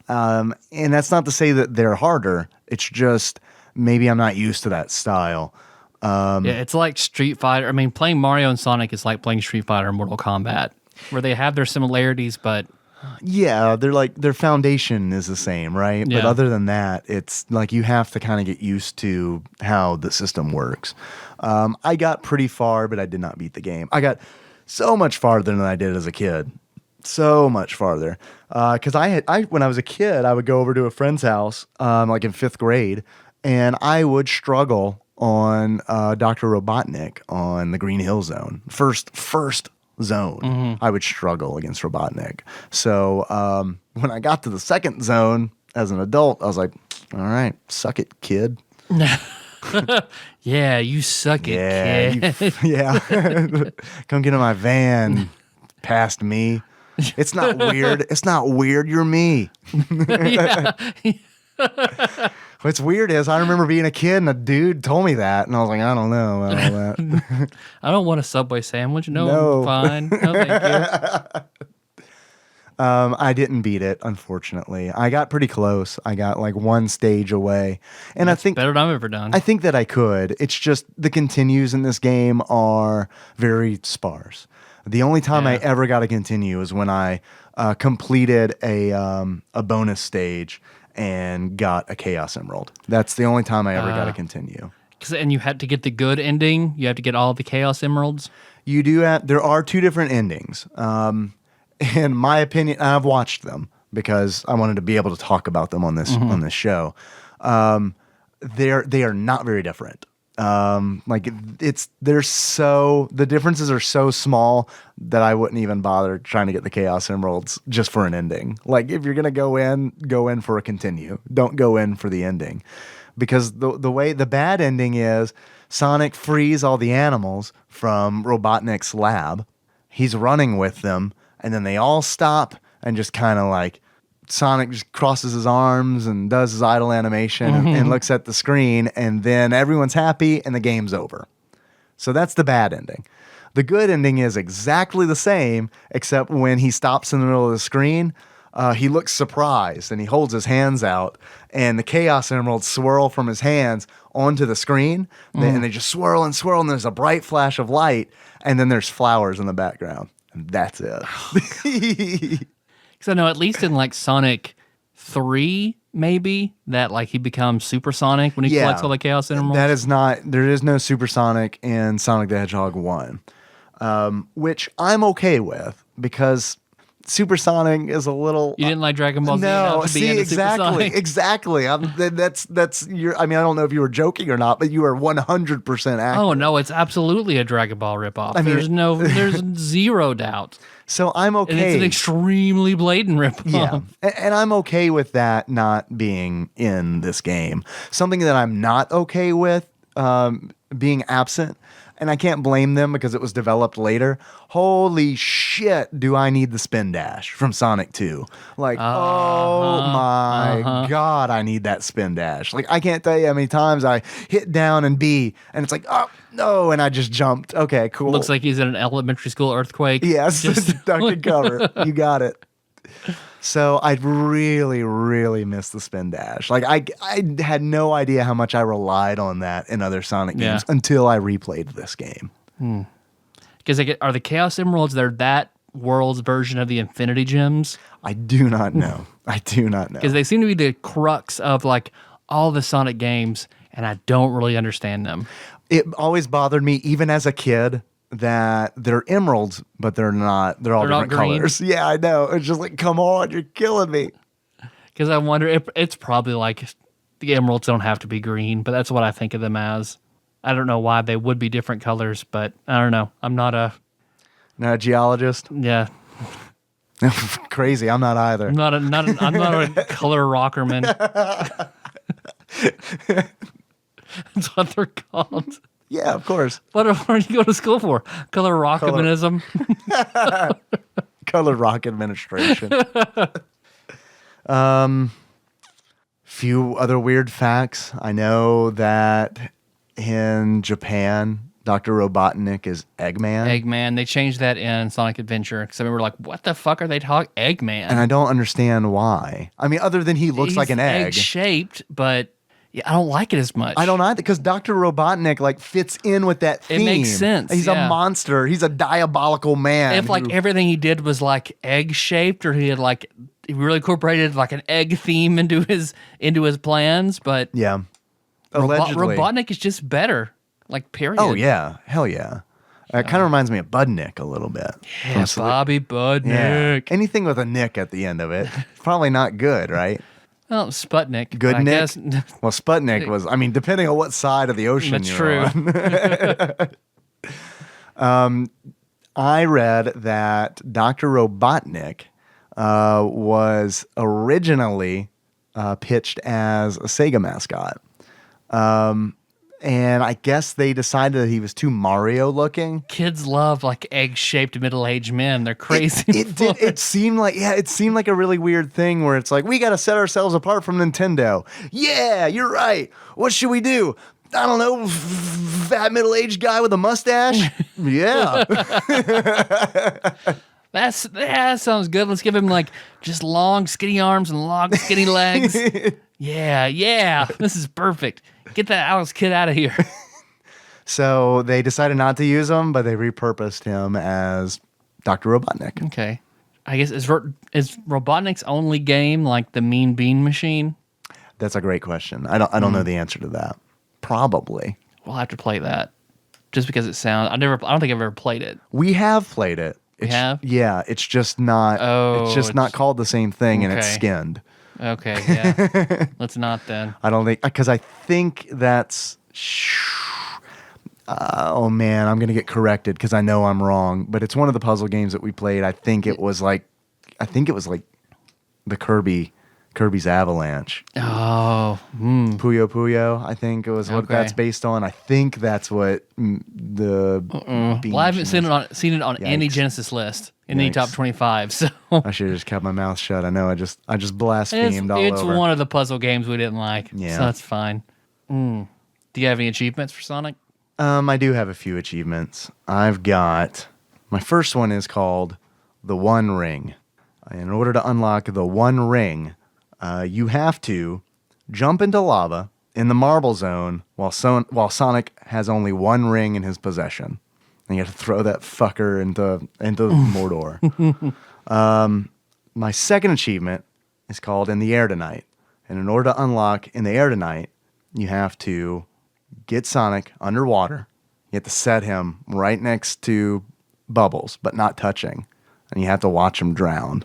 And that's not to say that they're harder. It's just maybe I'm not used to that style. It's like Street Fighter. I mean, playing Mario and Sonic is like playing Street Fighter and Mortal Kombat, where they have their similarities, but... Yeah, they're like their foundation is the same, right? Yeah. But other than that, it's like you have to kind of get used to how the system works. I got pretty far, but I did not beat the game. I got so much farther than I did as a kid. So much farther. Because when I was a kid, I would go over to a friend's house, like in 5th grade, and I would struggle on Dr. Robotnik on the Green Hill Zone. First zone, I would struggle against Robotnik. So when I got to the second zone as an adult, I was like, all right, suck it, kid. Yeah, you suck it, kid. Yeah. Come get in my van past me. It's not weird. It's not weird. You're me. What's weird is I remember being a kid and a dude told me that, and I was like, I don't know about all that. I don't want a Subway sandwich. No. I'm fine. No, thank you. I didn't beat it, unfortunately. I got pretty close. I got like one stage away. And That's I think better than I've ever done. I think that I could. It's just the continues in this game are very sparse. The only time I ever got a continue is when I completed a bonus stage and got a Chaos Emerald. That's the only time I ever got a continue. And you had to get the good ending? You have to get all the Chaos Emeralds? You do have, there are 2 different endings. In my opinion, I've watched them because I wanted to be able to talk about them on this show. They are not very different. The differences are so small that I wouldn't even bother trying to get the Chaos Emeralds just for an ending. Like if you're gonna go in for a continue. Don't go in for the ending, because the bad ending is Sonic frees all the animals from Robotnik's lab. He's running with them, and then they all stop and just kind of like Sonic just crosses his arms and does his idle animation and looks at the screen, and then everyone's happy and the game's over. So that's the bad ending. The good ending is exactly the same, except when he stops in the middle of the screen, he looks surprised and he holds his hands out, and the Chaos Emeralds swirl from his hands onto the screen, and they just swirl, and there's a bright flash of light, and then there's flowers in the background. And that's it. Because I know at least in like Sonic 3, maybe, that like he becomes Super Sonic when he collects all the Chaos Emeralds. There is no Super Sonic in Sonic the Hedgehog 1, which I'm okay with because Super Sonic is a little. You didn't like Dragon Ball Z? No, to be into exactly. That's your. I mean, I don't know if you were joking or not, but you are 100% accurate. Oh no, it's absolutely a Dragon Ball ripoff. There's zero doubt. So I'm okay. And it's an extremely blatant ripoff. Yeah, and I'm okay with that not being in this game. Something that I'm not okay with being absent, and I can't blame them because it was developed later. Holy shit, do I need the spin dash from Sonic 2? Like, oh my God, I need that spin dash. Like, I can't tell you how many times I hit down and B, and it's like, oh, no, and I just jumped. Okay, cool. Looks like he's in an elementary school earthquake. Yes, duck and cover. You got it. So I really, really miss the spin dash. Like I had no idea how much I relied on that in other Sonic games until I replayed this game. Because are the Chaos Emeralds, they're that world's version of the Infinity Gems? I do not know. Because they seem to be the crux of like all the Sonic games, and I don't really understand them. It always bothered me, even as a kid, that they're emeralds, but they're not. They're all different colors. Yeah, I know. It's just like, come on, you're killing me. Because I wonder, it's probably like the emeralds don't have to be green, but that's what I think of them as. I don't know why they would be different colors, but I don't know. I'm not a geologist. Yeah. Crazy. I'm not either. I'm not a color rockerman. That's what they're called. Yeah, of course. What are you going to school for? Color rockamanism? Color rock administration. Few other weird facts. I know that in Japan, Dr. Robotnik is Eggman. Eggman. They changed that in Sonic Adventure. Because I remember like, what the fuck are they talking? Eggman. And I don't understand why. I mean, other than he looks like an egg. Egg-shaped, but... yeah, I don't like it as much. I don't either, because Dr. Robotnik like fits in with that theme. It makes sense. He's a monster. He's a diabolical man. If like everything he did was like egg shaped, or he really incorporated like an egg theme into his plans, but yeah, allegedly Robotnik is just better. Like period. Oh yeah, hell yeah. It kind of reminds me of Budnick a little bit. Yeah, Bobby Budnick. Yeah. Anything with a Nick at the end of it, probably not good, right? Well, Sputnik. Good Nick? Well, Sputnik was, I mean, depending on what side of the ocean you're on. I read that Dr. Robotnik was originally pitched as a Sega mascot. And I guess they decided that he was too Mario looking. Kids love like egg-shaped middle-aged men. They're crazy. It seemed like a really weird thing where it's like, we got to set ourselves apart from Nintendo. Yeah, you're right. What should we do? I don't know, fat middle-aged guy with a mustache? Yeah. That sounds good. Let's give him like just long, skinny arms and long, skinny legs. Yeah. This is perfect. Get that Alex kid out of here. So they decided not to use him, but they repurposed him as Dr. Robotnik. Okay. I guess is Robotnik's only game like the Mean Bean Machine? That's a great question. I don't know the answer to that. Probably. We'll have to play that. Just because it sounds I don't think I've ever played it. We have played it. Have? Yeah, it's just not it's not called the same thing, and it's skinned. Okay, yeah. Let's not then. I don't think, because I think that's oh man, I'm going to get corrected because I know I'm wrong, but it's one of the puzzle games that we played. I think it was like the Kirby Kirby's Avalanche. Oh, Puyo Puyo, I think it was what Okay. that's based on. I think that's what the. well, I haven't seen it on any Yikes. Genesis list in any Yikes. top 25. So I should have just kept my mouth shut. I know I just blasphemed all it's over. one of the puzzle games we didn't like. Yeah. So that's fine. Do you have any achievements for Sonic? I do have a few achievements. I've got my first one is called the One Ring. In order to unlock the One Ring, you have to jump into lava in the marble zone while Sonic has only one ring in his possession. And you have to throw that fucker into Mordor. My second achievement is called In the Air Tonight. And in order to unlock In the Air Tonight, you have to get Sonic underwater. You have to set him right next to Bubbles, but not touching. And you have to watch him drown.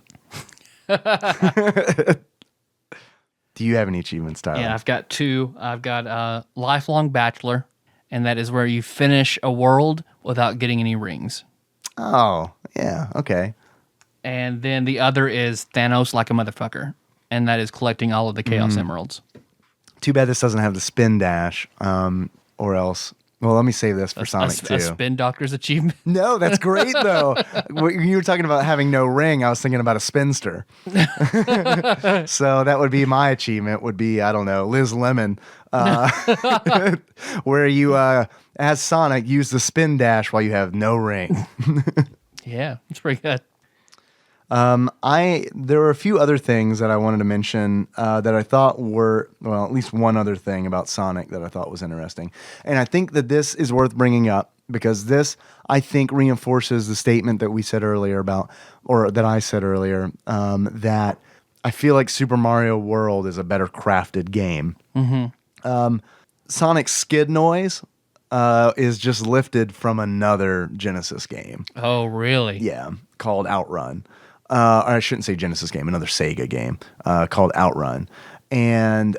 Do you have any achievements, Tyler? Yeah, I've got two. I've got Lifelong Bachelor, and that is where you finish a world without getting any rings. Oh, yeah, okay. And then the other is Thanos Like a Motherfucker, and that is collecting all of the Chaos Emeralds. Too bad this doesn't have the spin dash, or else. Well, let me save this for Sonic 2. A Spin Doctor's achievement. No, that's great, though. When you were talking about having no ring, I was thinking about a spinster. So that would be my achievement, would be, I don't know, Liz Lemon, where you, as Sonic, use the spin dash while you have no ring. Yeah, it's pretty good. There were a few other things that I wanted to mention that I thought were, well, at least one other thing about Sonic that I thought was interesting. And I think that this is worth bringing up because this, I think, reinforces the statement that we said earlier about, or that I said earlier, that I feel like Super Mario World is a better crafted game. Sonic's skid noise is just lifted from another Genesis game. Oh, really? Yeah, called Outrun. Or I shouldn't say Genesis game, another Sega game called Outrun. And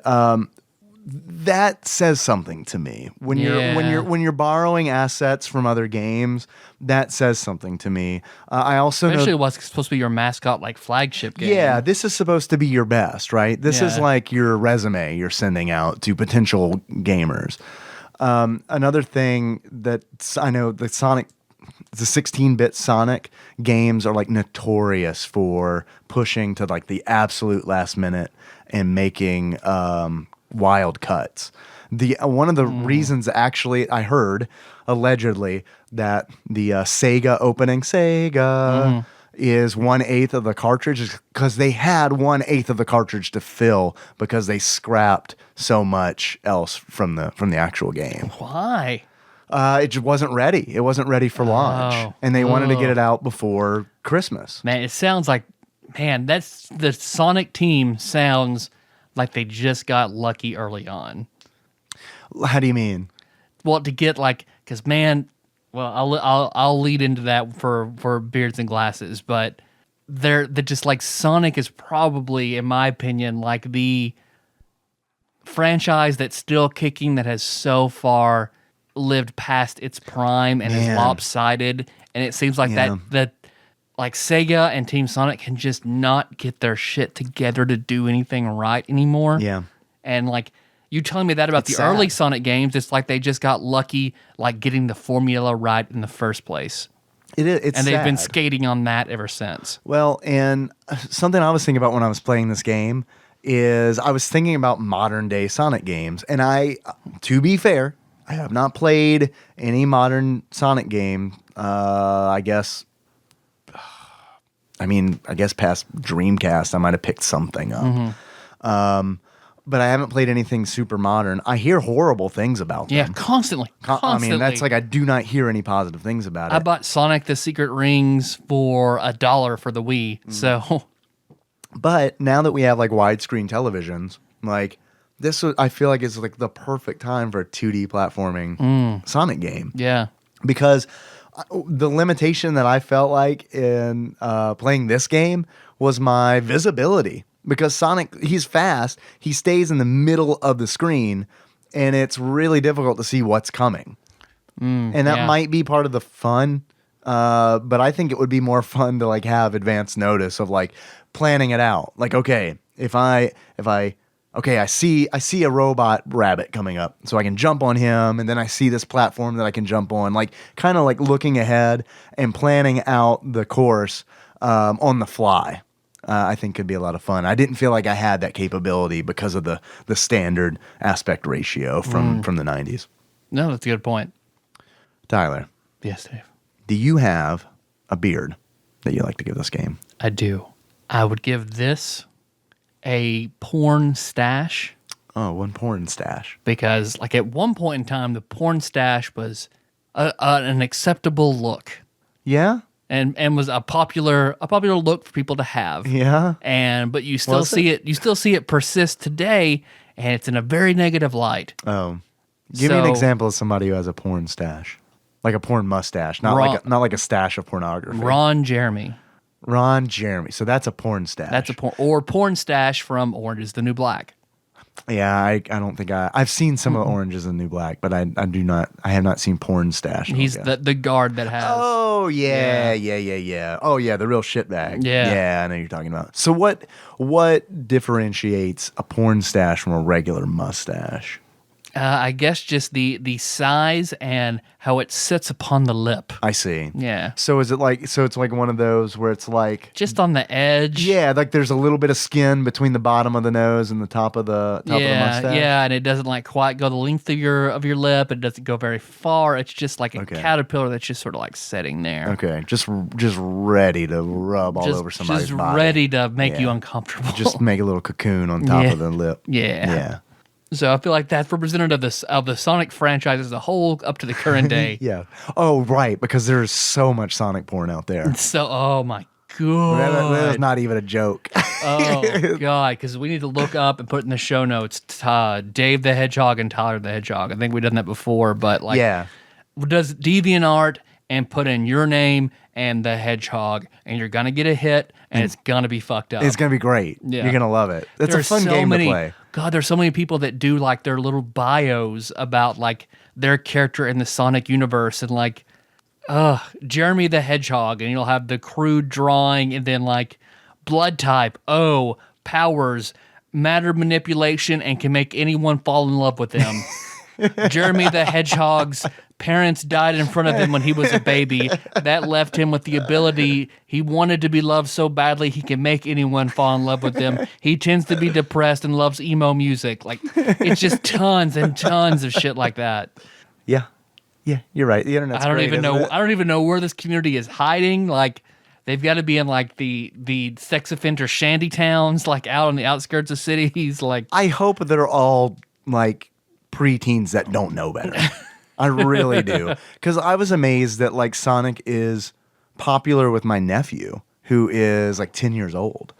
that says something to me. When you're borrowing assets from other games, that says something to me. I also Especially know, what's supposed to be your mascot, like flagship game. yeah, this is supposed to be your best, right? This is Yeah. like your resume you're sending out to potential gamers. Another thing that I know the 16-bit Sonic games are like notorious for pushing to like the absolute last minute and making wild cuts. One of the reasons, actually, I heard allegedly that the Sega opening is 1/8 of the cartridge because they had 1/8 of the cartridge to fill because they scrapped so much else from the actual game. Why? It just wasn't ready. It wasn't ready for launch, Oh. and they wanted to get it out before Christmas. Man, it sounds like, that's the Sonic team sounds like they just got lucky early on. How do you mean? Well, to get because I'll lead into that for Beards and Glasses, but they're just like Sonic is probably, in my opinion, like the franchise that's still kicking that has so far lived past its prime and is Man. lopsided, and it seems like Yeah. that like Sega and Team Sonic can just not get their shit together to do anything right anymore. Yeah. And you telling me that about It's the early sad. Sonic games, it's like they just got lucky getting the formula right in the first place. It's And they've been sad. skating on that ever since. Well, and something I was thinking about when I was playing this game is I was thinking about modern day Sonic games, and to be fair, I have not played any modern Sonic game. I guess past Dreamcast, I might have picked something up. But I haven't played anything super modern. I hear horrible things about them. Yeah, constantly. I mean, that's I do not hear any positive things about it. I bought Sonic the Secret Rings for $1 for the Wii. So But now that we have widescreen televisions, I feel like it's the perfect time for a 2D platforming Sonic game. yeah. Because the limitation that I felt like in playing this game was my visibility. Because Sonic, he's fast, he stays in the middle of the screen, and it's really difficult to see what's coming. And that yeah. might be part of the fun, but I think it would be more fun to have advance notice of planning it out. Okay, Okay, I see a robot rabbit coming up, so I can jump on him, and then I see this platform that I can jump on, like kind of like looking ahead and planning out the course on the fly. I think could be a lot of fun. I didn't feel like I had that capability because of the standard aspect ratio from the 90s. No, that's a good point. Tyler, Yes, Dave. do you have a beard that you like to give this game? I do. I would give this a porn stash. Oh, one porn stash. Because like at one point in time, the porn stash was an acceptable look Yeah? and was a popular look for people to have. Yeah? But you still see it? You still see it persist today, and it's in a very negative light. Oh. Give me an example of somebody who has a porn stash. Like a porn mustache, not like a stash of pornography. Ron Jeremy. Ron Jeremy. So that's a porn stash. That's a porn stash from Orange is the New Black. Yeah, I don't think I've seen some of Orange is the New Black, but I have not seen porn stash. He's the guard that has. Oh yeah. Oh yeah, the real shitbag. Yeah, I know you're talking about. So what differentiates a porn stash from a regular mustache? I guess just the size and how it sits upon the lip. I see. Yeah. So it's like one of those where it's like Just on the edge. yeah, like there's a little bit of skin between the bottom of the nose and the top of the mustache. Yeah, and it doesn't like quite go the length of your lip. It doesn't go very far. It's just like a caterpillar that's just sort of like sitting there. Okay, just ready to rub all over somebody's just body. ready to make you uncomfortable. Just make a little cocoon on top of the lip. Yeah. So I feel like that's representative of the Sonic franchise as a whole up to the current day. Yeah. Oh, right, because there's so much Sonic porn out there. So, oh my god, That is not even a joke. oh god, because we need to look up and put in the show notes Dave the Hedgehog and Tyler the Hedgehog. I think we've done that before, but like, does DeviantArt and put in your name and the Hedgehog, and you're gonna get a hit, and it's gonna be fucked up. It's gonna be great. Yeah. You're gonna love it. It's a fun game to play. God, there's so many people that do like their little bios about like their character in the Sonic universe, and like, Jeremy the Hedgehog, and you'll have the crude drawing, and then like blood type, powers, matter manipulation, and can make anyone fall in love with them. Jeremy the Hedgehog's parents died in front of him when he was a baby. That left him with the ability, he wanted to be loved so badly he can make anyone fall in love with him. He tends to be depressed and loves emo music. Like, it's just tons and tons of shit like that. Yeah. Yeah, you're right. The internet's I don't great, even know where this community is hiding. Like, they've got to be in like the sex offender shanty towns, like out on the outskirts of cities. Like, I hope they're all like preteens that don't know better. I really do. Because I was amazed that like Sonic is popular with my nephew, who is like 10 years old.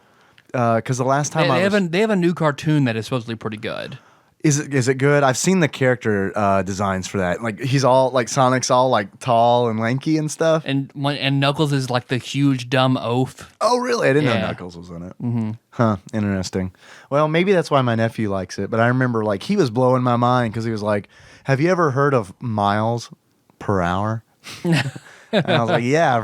Because the last time they have a new cartoon that is supposedly pretty good. Is it good? I've seen the character designs for that. Like he's all like Sonic's all like tall and lanky and stuff. And Knuckles is like the huge dumb oaf. Oh really? I didn't know Knuckles was in it. Mm-hmm. Huh. Interesting. Well, maybe that's why my nephew likes it. But I remember like he was blowing my mind because he was like, "Have you ever heard of miles per hour?" And I was like, "Yeah, I've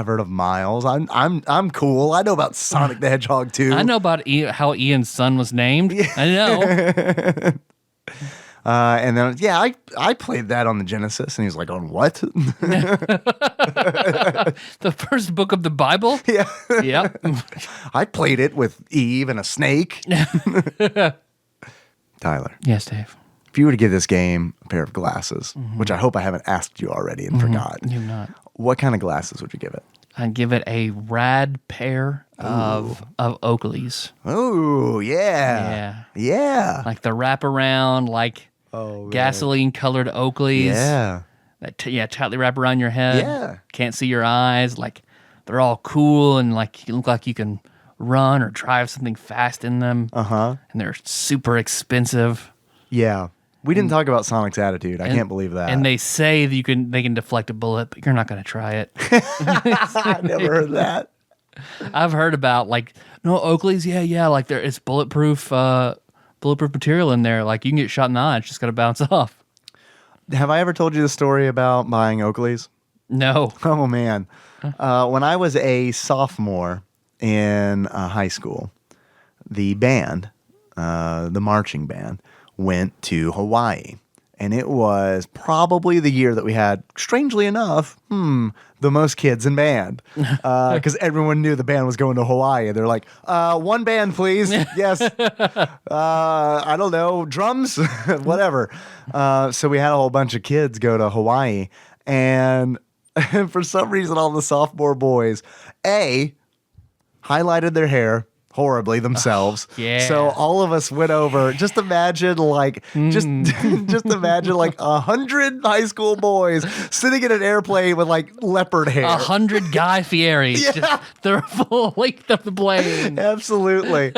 heard of miles. I'm cool. I know about Sonic the Hedgehog too. I know about how Ian's son was named. I know." And then I played that on the Genesis, and he's like, "On what?" The first book of the Bible. Yeah. Yep. I played it with Eve and a snake. Tyler. Yes, Dave. If you were to give this game a pair of glasses, which I hope I haven't asked you already and forgot, You're not. what kind of glasses would you give it? I'd give it a rad pair of Oakleys. Oh, yeah. Yeah. Like the wraparound, like gasoline colored Oakleys. Yeah. That tightly wrap around your head. Yeah. Can't see your eyes. Like they're all cool and like you look like you can run or drive something fast in them. Uh-huh. And they're super expensive. Yeah. We didn't talk about Sonic's attitude. I can't believe that. And they say that they can deflect a bullet, but you're not going to try it. I never heard that. I've heard about like Oakleys, like it's bulletproof material in there. Like you can get shot in the eye, it's just got to bounce off. Have I ever told you the story about buying Oakleys? No. Oh man, when I was a sophomore in high school, the band, the marching band, went to Hawaii. And it was probably the year that we had, strangely enough, the most kids in band. Because everyone knew the band was going to Hawaii. They're like, one band, please. Yes. I don't know, drums, whatever. So we had a whole bunch of kids go to Hawaii. And for some reason, all the sophomore boys, highlighted their hair horribly themselves. Yeah. So all of us went over. Just imagine just imagine 100 high school boys sitting in an airplane with leopard hair. 100 Guy Fieri. Yeah. The full length of the plane. Absolutely.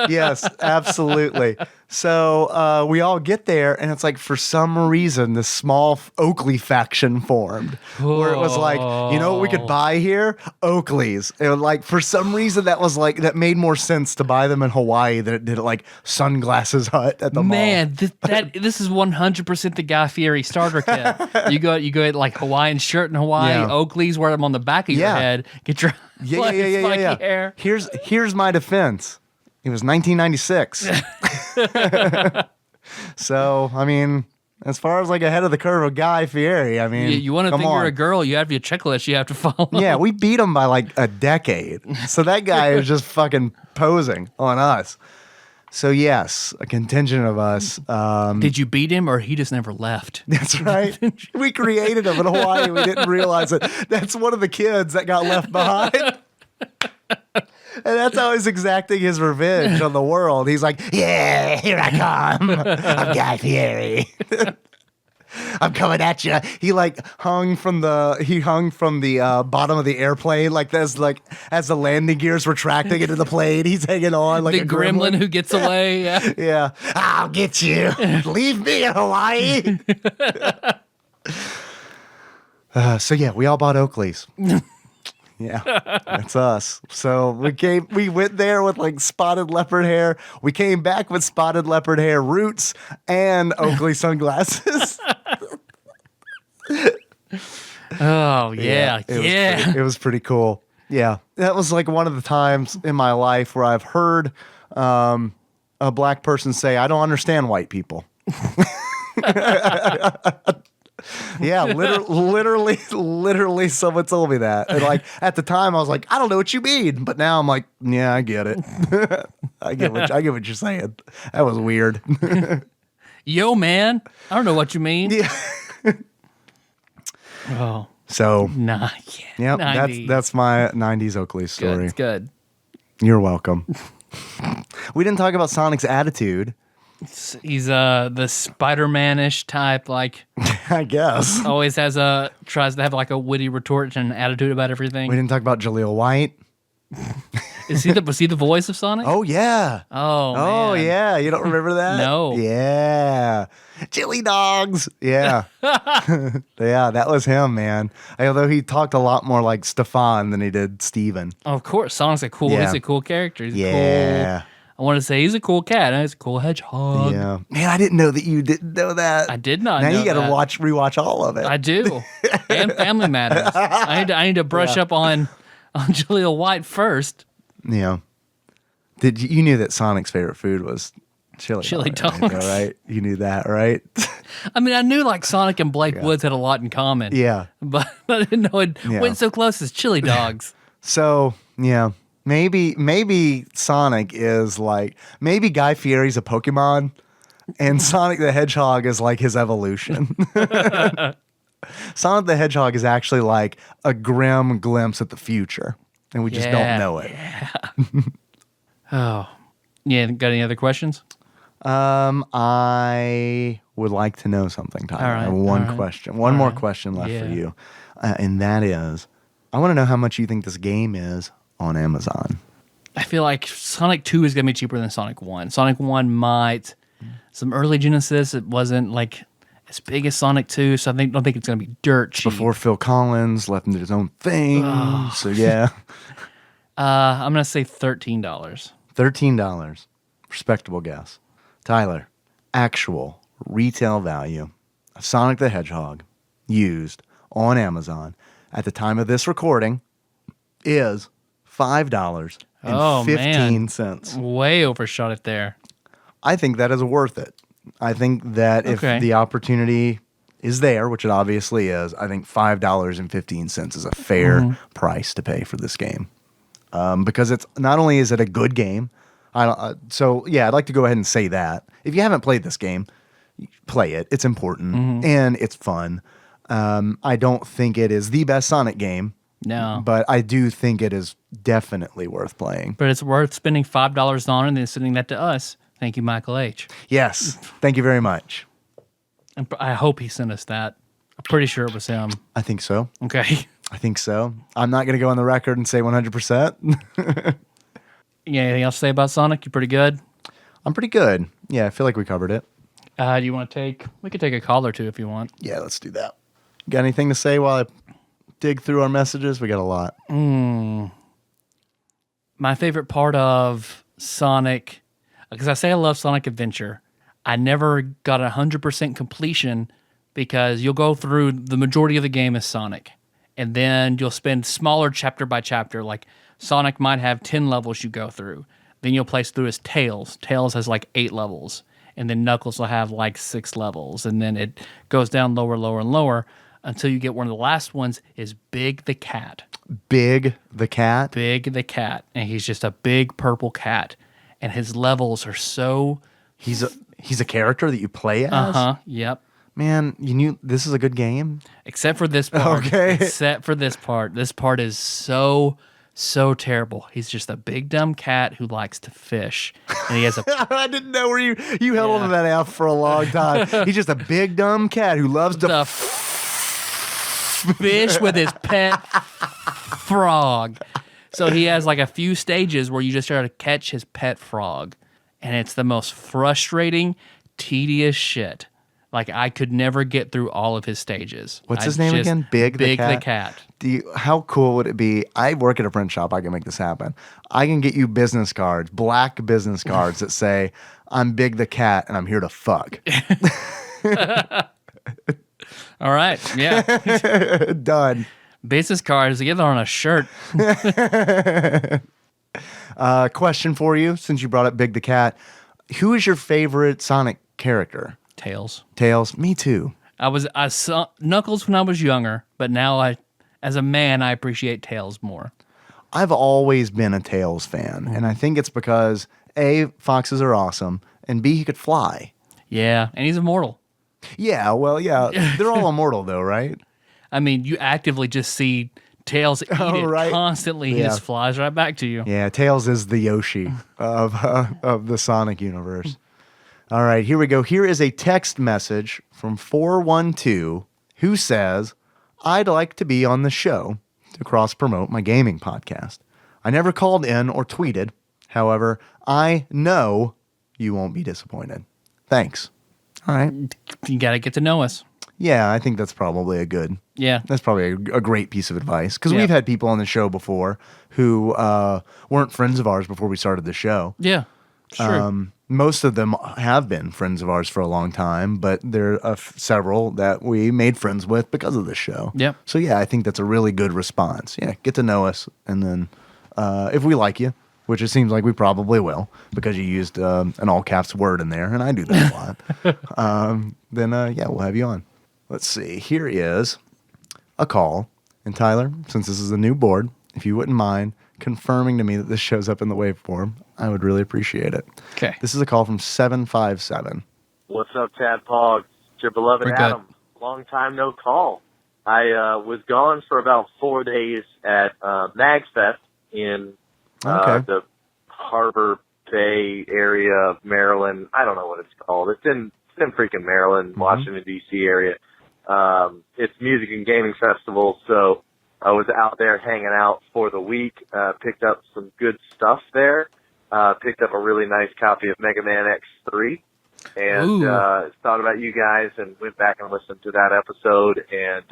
Yes, absolutely. So we all get there, and it's for some reason, this small Oakley faction formed where it was you know what we could buy here? Oakleys. And for some reason, that was that made more sense to buy them in Hawaii than it did at Sunglasses Hut at the mall. Man, this is 100% the Guy Fieri starter kit. You go at Hawaiian shirt in Hawaii, Yeah. Oakleys, wear them on the back of your head, get your spiky hair. Here's my defense. It was 1996. So, I mean, as far as ahead of the curve of Guy Fieri, I mean, you want to come think you're on. a girl, you have your checklist you have to follow. Yeah, we beat him by a decade. So that guy is just fucking posing on us. So yes, a contingent of us. Did you beat him or he just never left? That's right. We created him in Hawaii. We didn't realize it. That's one of the kids that got left behind. And that's how he's exacting his revenge on the world. He's like, yeah, here I come. I'm Guy Fieri. I'm coming at you. He hung from the bottom of the airplane as the landing gears retracting into the plane. He's hanging on like the a gremlin who gets away. Yeah. Yeah. I'll get you. Leave me in Hawaii. So yeah, we all bought Oakleys. Yeah, that's us. So we went there with spotted leopard hair. We came back with spotted leopard hair roots and Oakley sunglasses. Oh yeah. It was pretty cool. Yeah, that was one of the times in my life where I've heard a black person say, "I don't understand white people." Yeah, literally someone told me that. And at the time I was like, I don't know what you mean. But now I'm like, yeah, I get it. I get what you're saying. That was weird. Yo, man. I don't know what you mean. Yeah. Oh. So Nah, yeah. Yep, 90s. that's my 90s Oakley story. It's good. You're welcome. We didn't talk about Sonic's attitude. He's the Spider-Man-ish type, I guess. always tries to have a witty retort and an attitude about everything. We didn't talk about Jaleel White. Was he the voice of Sonic? Oh, yeah. Oh, Oh, man. yeah. You don't remember that? No. Yeah. Chili dogs. Yeah. Yeah, that was him, man. Although he talked a lot more like Stefan than he did Steven. Of course, Sonic's Yeah. he's a cool character. He's Yeah. cool. I want to say he's a cool cat. He's a cool hedgehog. Yeah. Man, I didn't know that you didn't know that. I did not Now know you got to that. rewatch all of it. I do. And Family Matters. I need to brush up on Jaleel White first. Yeah. You knew that Sonic's favorite food was chili dogs. Right? You knew that, right? I mean, I knew Sonic and Blake Woods had a lot in common. Yeah. But I didn't know it went so close as chili dogs. So, yeah. Maybe Sonic is maybe Guy Fieri's a Pokemon and Sonic the Hedgehog is his evolution. Sonic the Hedgehog is actually a grim glimpse at the future and we just don't know it. Yeah. Oh. Yeah, got any other questions? I would like to know something, Tyler. All right, I have one all right. question. One more question left for you. And that is, I want to know how much you think this game is on Amazon. I feel like Sonic 2 is going to be cheaper than Sonic 1. Sonic 1 might. Some early Genesis, it wasn't as big as Sonic 2, so don't think it's going to be dirt cheap. Before Phil Collins left and did his own thing. So, yeah. I'm going to say $13. $13. Respectable guess. Tyler, actual retail value of Sonic the Hedgehog used on Amazon at the time of this recording is $5.99. $1.15. Way overshot it there. I think that is worth it. I think that if the opportunity is there, which it obviously is, I think $5.15 is a fair price to pay for this game. Because it's not only is it a good game, I'd like to go ahead and say that. If you haven't played this game, play it. It's important and it's fun. I don't think it is the best Sonic game. No. But I do think it is definitely worth playing. But it's worth spending $5 on and then sending that to us. Thank you, Michael H. Yes. Thank you very much. And I hope he sent us that. I'm pretty sure it was him. I think so. Okay. I think so. I'm not going to go on the record and say 100%. Yeah, anything else to say about Sonic? You pretty good? I'm pretty good. Yeah, I feel like we covered it. Do you want to we could take a call or two if you want. Yeah, let's do that. Got anything to say while I dig through our messages? We got a lot. My favorite part of Sonic, because I say I love Sonic Adventure, I never got 100% completion because you'll go through the majority of the game as Sonic. And then you'll spend smaller chapter by chapter. Like Sonic might have 10 levels you go through. Then you'll play through as Tails. Tails has like 8 levels. And then Knuckles will have like 6 levels. And then it goes down lower, lower, and lower until you get one of the last ones is Big the Cat. Big the Cat? Big the Cat. And he's just a big purple cat. And his levels are so... He's a character that you play as? Uh-huh, yep. Man, you knew this is a good game? Except for this part. Okay. Except for this part. This part is so terrible. He's just a big dumb cat who likes to fish. And he has a... I didn't know where you held on to that F for a long time. He's just a big dumb cat who loves to... fish with his pet frog. So he has like a few stages where you just try to catch his pet frog. And it's the most frustrating, tedious shit. Like, I could never get through all of his stages. What's his name again? Big the Cat? How cool would it be? I work at a print shop. I can make this happen. I can get you business cards, black business cards that say, I'm Big the Cat and I'm here to fuck. All right. Yeah. Done. Business cards, get on a shirt. Question for you, since you brought up Big the Cat. Who is your favorite Sonic character? Tails. Tails? Me too. I saw Knuckles when I was younger, but now as a man, I appreciate Tails more. I've always been a Tails fan, and I think it's because A, foxes are awesome, and B, he could fly. Yeah, and he's immortal. Yeah, well, yeah. They're all immortal, though, right? I mean, you actively just see Tails eat it constantly. He just flies right back to you. Yeah, Tails is the Yoshi of the Sonic universe. All right, here we go. Here is a text message from 412 who says, I'd like to be on the show to cross-promote my gaming podcast. I never called in or tweeted. However, I know you won't be disappointed. Thanks. All right. You got to get to know us. Yeah, I think that's probably that's probably a great piece of advice. Because we've had people on the show before who weren't friends of ours before we started the show. Yeah, sure. Most of them have been friends of ours for a long time, but there are several that we made friends with because of this show. Yep. So yeah, I think that's a really good response. Yeah, get to know us, and then if we like you, which it seems like we probably will, because you used an all caps word in there, and I do that a lot. Then we'll have you on. Let's see. Here is a call, and Tyler, since this is a new board, if you wouldn't mind confirming to me that this shows up in the waveform, I would really appreciate it. Okay. This is a call from 757. What's up, TADPOG? It's your beloved Adam. Long time no call. I was gone for about 4 days at MagFest in the Harbor Bay area of Maryland. I don't know what it's called. It's in freaking Maryland, Washington, D.C. area. It's music and gaming festival, so I was out there hanging out for the week, picked up some good stuff there, picked up a really nice copy of Mega Man X3, and thought about you guys and went back and listened to that episode, and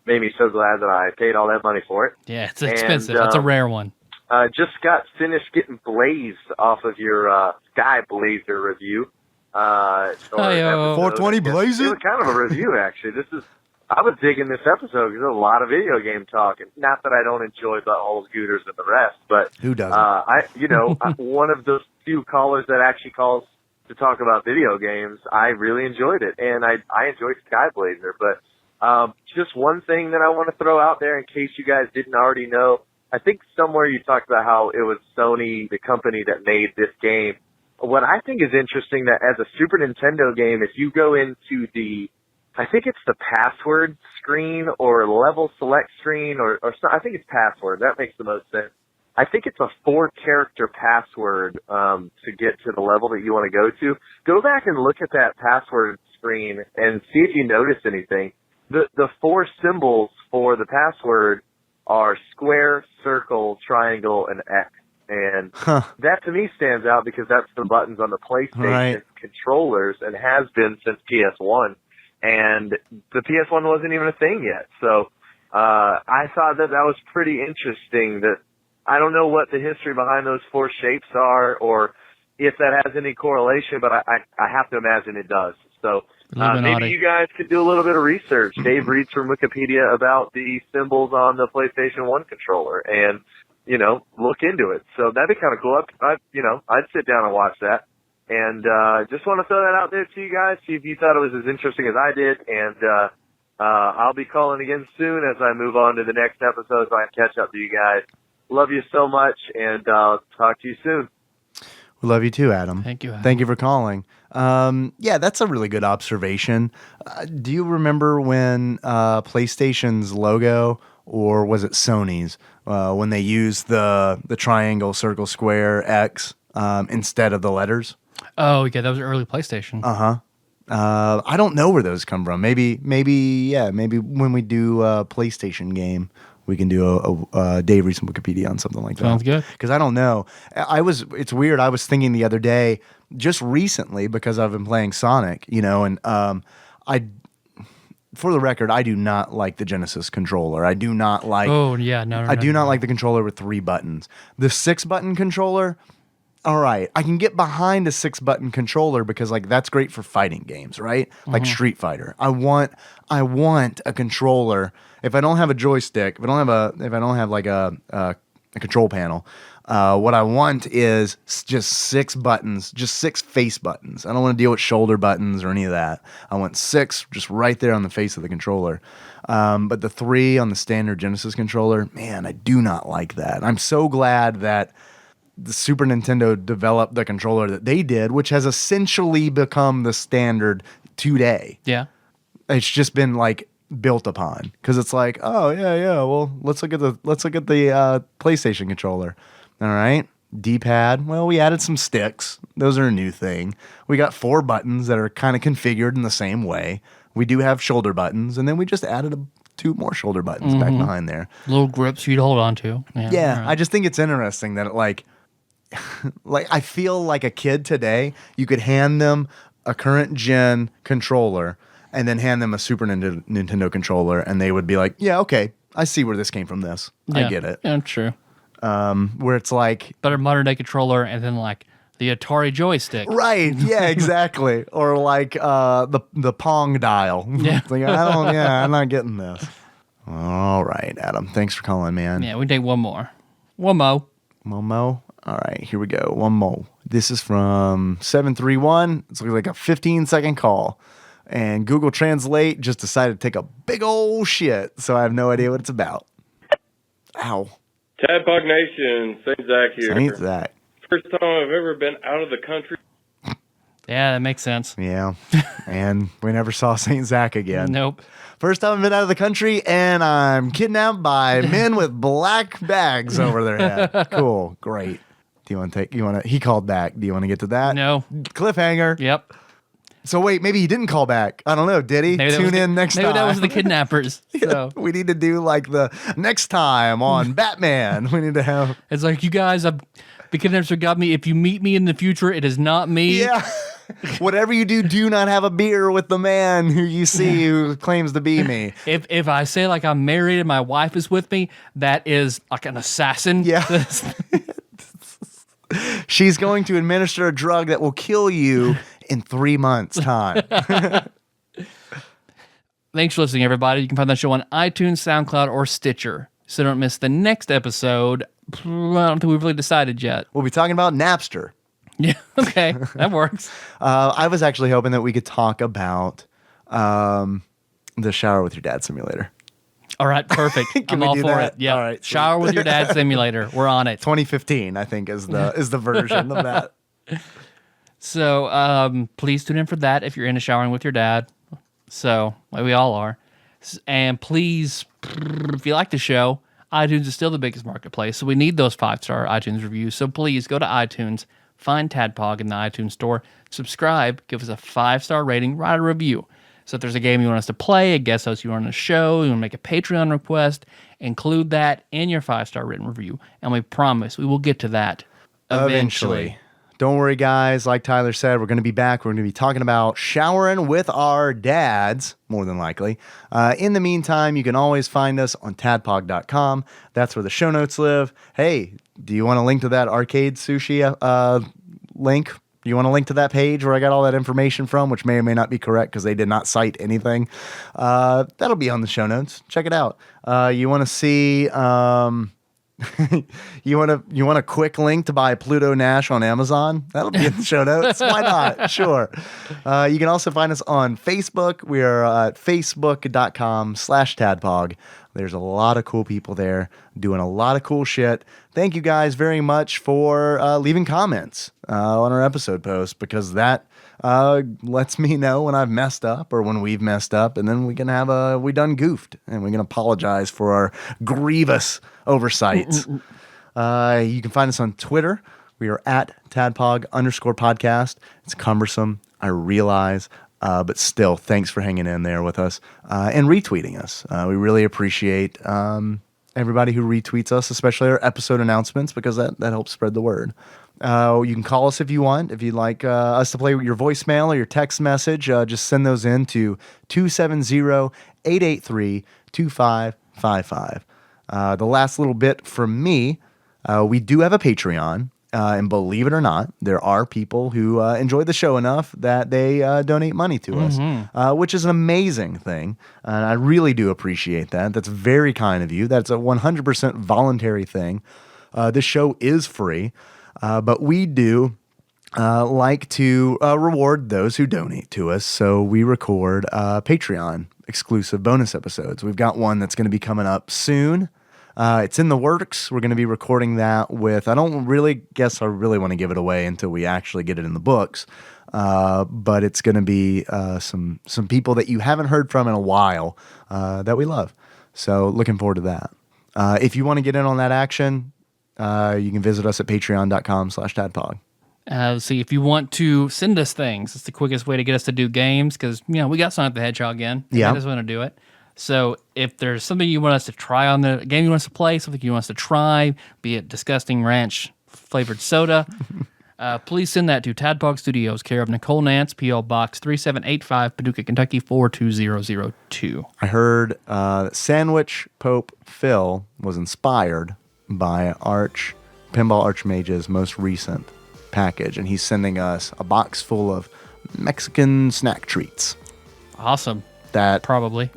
made me so glad that I paid all that money for it. Yeah, it's expensive. It's a rare one. Just got finished getting blazed off of your Sky Blazer review. 420 Blazer? It was kind of a review, actually. I was digging this episode because there's a lot of video game talk. And not that I don't enjoy Buttholes, Gooters, and the rest, but who doesn't? One of those few callers that actually calls to talk about video games, I really enjoyed it, and I enjoyed Skyblazer. But just one thing that I want to throw out there in case you guys didn't already know, I think somewhere you talked about how it was Sony, the company that made this game. What I think is interesting that as a Super Nintendo game, if you go into I think it's the password screen or level select screen or I think it's password. That makes the most sense. I think it's a 4-character password to get to the level that you want to go to. Go back and look at that password screen and see if you notice anything. The 4 symbols for the password are square, circle, triangle, and X. And that to me stands out because that's the buttons on the PlayStation controllers and has been since PS1. And the PS1 wasn't even a thing yet. So I thought that was pretty interesting. That I don't know what the history behind those 4 shapes are or if that has any correlation, but I have to imagine it does. So maybe you guys could do a little bit of research. Dave reads from Wikipedia about the symbols on the PlayStation 1 controller and, look into it. So that'd be kind of cool. I'd sit down and watch that. And just want to throw that out there to you guys, see if you thought it was as interesting as I did. And I'll be calling again soon as I move on to the next episode so I can catch up to you guys. Love you so much, and talk to you soon. We love you too, Adam. Thank you, Adam. Thank you for calling. Yeah, that's a really good observation. Do you remember when PlayStation's logo, or was it Sony's, when they used the triangle, circle, square, X instead of the letters? Oh, yeah, that was early PlayStation. I don't know where those come from. Maybe when we do a PlayStation game, we can do a Dave reads from Wikipedia on something like that. Sounds good. Because I don't know. It's weird. I was thinking the other day, just recently, because I've been playing Sonic, and for the record, I do not like the Genesis controller. I do not like. Oh yeah, no. I do not like the controller with 3 buttons. The 6-button controller. All right, I can get behind a 6-button controller because that's great for fighting games, right? Like Street Fighter. I want a controller. If I don't have a joystick, if I don't have a control panel, what I want is just 6 buttons, just 6 face buttons. I don't want to deal with shoulder buttons or any of that. I want 6 just right there on the face of the controller. But the 3 on the standard Genesis controller, man, I do not like that. I'm so glad that the Super Nintendo developed the controller that they did, which has essentially become the standard today. Yeah. It's just been built upon because it's oh yeah. Well, let's look at the PlayStation controller. All right, D-pad. Well, we added some sticks. Those are a new thing. We got 4 buttons that are kind of configured in the same way. We do have shoulder buttons, and then we just added 2 more shoulder buttons back behind there. Little grips for you to hold on to. Yeah, right. I just think it's interesting that I feel like a kid today, you could hand them a current gen controller and then hand them a Super Nintendo controller, and they would be like, yeah, okay, I see where this came from this. Yeah. I get it. Yeah, true. Where it's better modern day controller and then the Atari joystick. Right, yeah, exactly. Or the Pong dial. Yeah. It's I'm not getting this. All right, Adam, thanks for calling, man. Yeah, we take one more. One more. One more? All right, here we go. One more. This is from 731. It's like a 15-second call. And Google Translate just decided to take a big old shit, so I have no idea what it's about. Ow. TADPOG Nation, St. Zach here. St. Zach. First time I've ever been out of the country. Yeah, that makes sense. Yeah, and we never saw St. Zach again. Nope. First time I've been out of the country, and I'm kidnapped by men with black bags over their head. Cool, great. Do you want to he called back. Do you want to get to that? No. Cliffhanger. Yep. So wait, maybe he didn't call back. I don't know. Did he? Tune in next time. Maybe that was the kidnappers. So. We need to do the next time on Batman. We need to have. It's you guys, the kidnappers got me. If you meet me in the future, it is not me. Yeah. Whatever you do, do not have a beer with the man who you see who claims to be me. If I say I'm married and my wife is with me, that is an assassin. Yeah. She's going to administer a drug that will kill you in 3 months' time. Thanks for listening, everybody. You can find that show on iTunes, SoundCloud, or Stitcher. So don't miss the next episode. I don't think we've really decided yet. We'll be talking about Napster. Yeah, okay. That works. I was actually hoping that we could talk about the Shower with Your Dad simulator. All right, perfect. I'm all for it. Yeah. All right, Shower with Your Dad simulator. We're on it. 2015, I think, is the version of that. So please tune in for that if you're into showering with your dad. So, like we all are. And please, if you like the show, iTunes is still the biggest marketplace. So we need those 5-star iTunes reviews. So please go to iTunes, find TADPOG in the iTunes store, subscribe, give us a 5-star rating, write a review. So if there's a game you want us to play, a guest host you want to show, you want to make a Patreon request, include that in your 5-star written review. And we promise we will get to that eventually. Don't worry, guys. Like Tyler said, we're going to be back. We're going to be talking about showering with our dads, more than likely. In the meantime, you can always find us on tadpog.com. That's where the show notes live. Hey, do you want to link to that arcade sushi link? Do you want to link to that page where I got all that information from, which may or may not be correct because they did not cite anything? That'll be on the show notes. Check it out. You want to see... you want a quick link to buy Pluto Nash on Amazon? That'll be in the show notes. Why not? Sure. You can also find us on Facebook. We are at facebook.com/tadpog. There's a lot of cool people there doing a lot of cool shit. Thank you guys very much for leaving comments on our episode post, because that lets me know when I've messed up or when we've messed up, and then we can have we done goofed, and we can apologize for our grievous oversights. You can find us on Twitter. We are at tadpog_podcast. It's cumbersome, I realize, but still, thanks for hanging in there with us and retweeting us. We really appreciate everybody who retweets us, especially our episode announcements, because that helps spread the word. You can call us if you want. If you'd like us to play your voicemail or your text message, just send those in to 270-883-2555. The last little bit from me, we do have a Patreon, and believe it or not, there are people who enjoy the show enough that they donate money to us, which is an amazing thing, and I really do appreciate that. That's very kind of you. That's a 100% voluntary thing. This show is free, but we do like to reward those who donate to us, so we record Patreon exclusive bonus episodes. We've got one that's going to be coming up soon. It's in the works. We're going to be recording that with, I don't really guess I really want to give it away until we actually get it in the books. But it's going to be some people that you haven't heard from in a while that we love. So looking forward to that. If you want to get in on that action, you can visit us at patreon.com/tadpog. See, if you want to send us things, it's the quickest way to get us to do games, because, we got Sonic the Hedgehog in. Yeah. I just want to do it. So if there's something you want us to try on the game you want us to play, something you want us to try, be it disgusting ranch flavored soda, please send that to Tadpog Studios, care of Nicole Nance, P.O. Box 3785, Paducah, Kentucky 42002. I heard Sandwich Pope Phil was inspired by Pinball Archmage's most recent package, and he's sending us a box full of Mexican snack treats. Awesome. That probably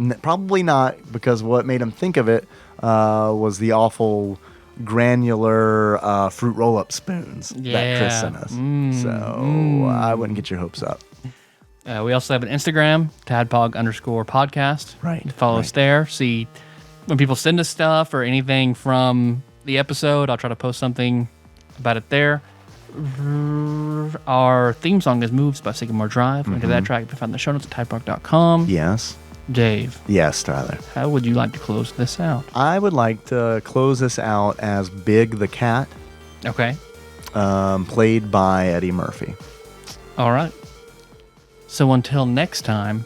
not, because what made him think of it was the awful granular fruit roll-up spoons that Chris sent us. I wouldn't get your hopes up. We also have an Instagram, tadpog_podcast. Right. Follow us there. See when people send us stuff or anything from the episode. I'll try to post something about it there. Our theme song is Moves by Sycamore Drive. Link to that track you can find in the show notes at tadpog.com. Yes. Dave. Yes, Tyler. How would you like to close this out? I would like to close this out as Big the Cat. Okay. Played by Eddie Murphy. All right. So until next time,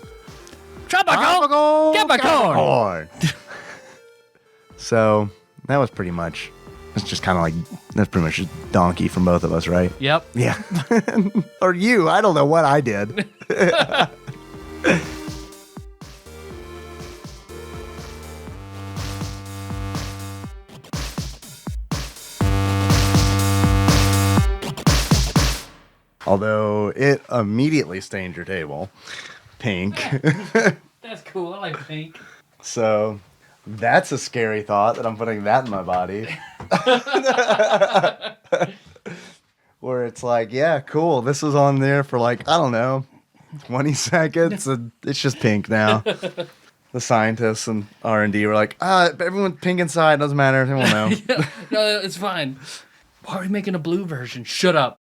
Tropical Capricorn! So that was pretty much... It's just kind of like, that's pretty much just donkey from both of us, right? Yep. Yeah. Or you. I don't know what I did. Although it immediately stained your table pink. That's cool. I like pink. So that's a scary thought that I'm putting that in my body. Where it's like, yeah, cool. This was on there for like, I don't know, 20 seconds. And it's just pink now. The scientists and R&D were like, everyone's pink inside. Doesn't matter. They won't know. No, it's fine. Why are we making a blue version? Shut up.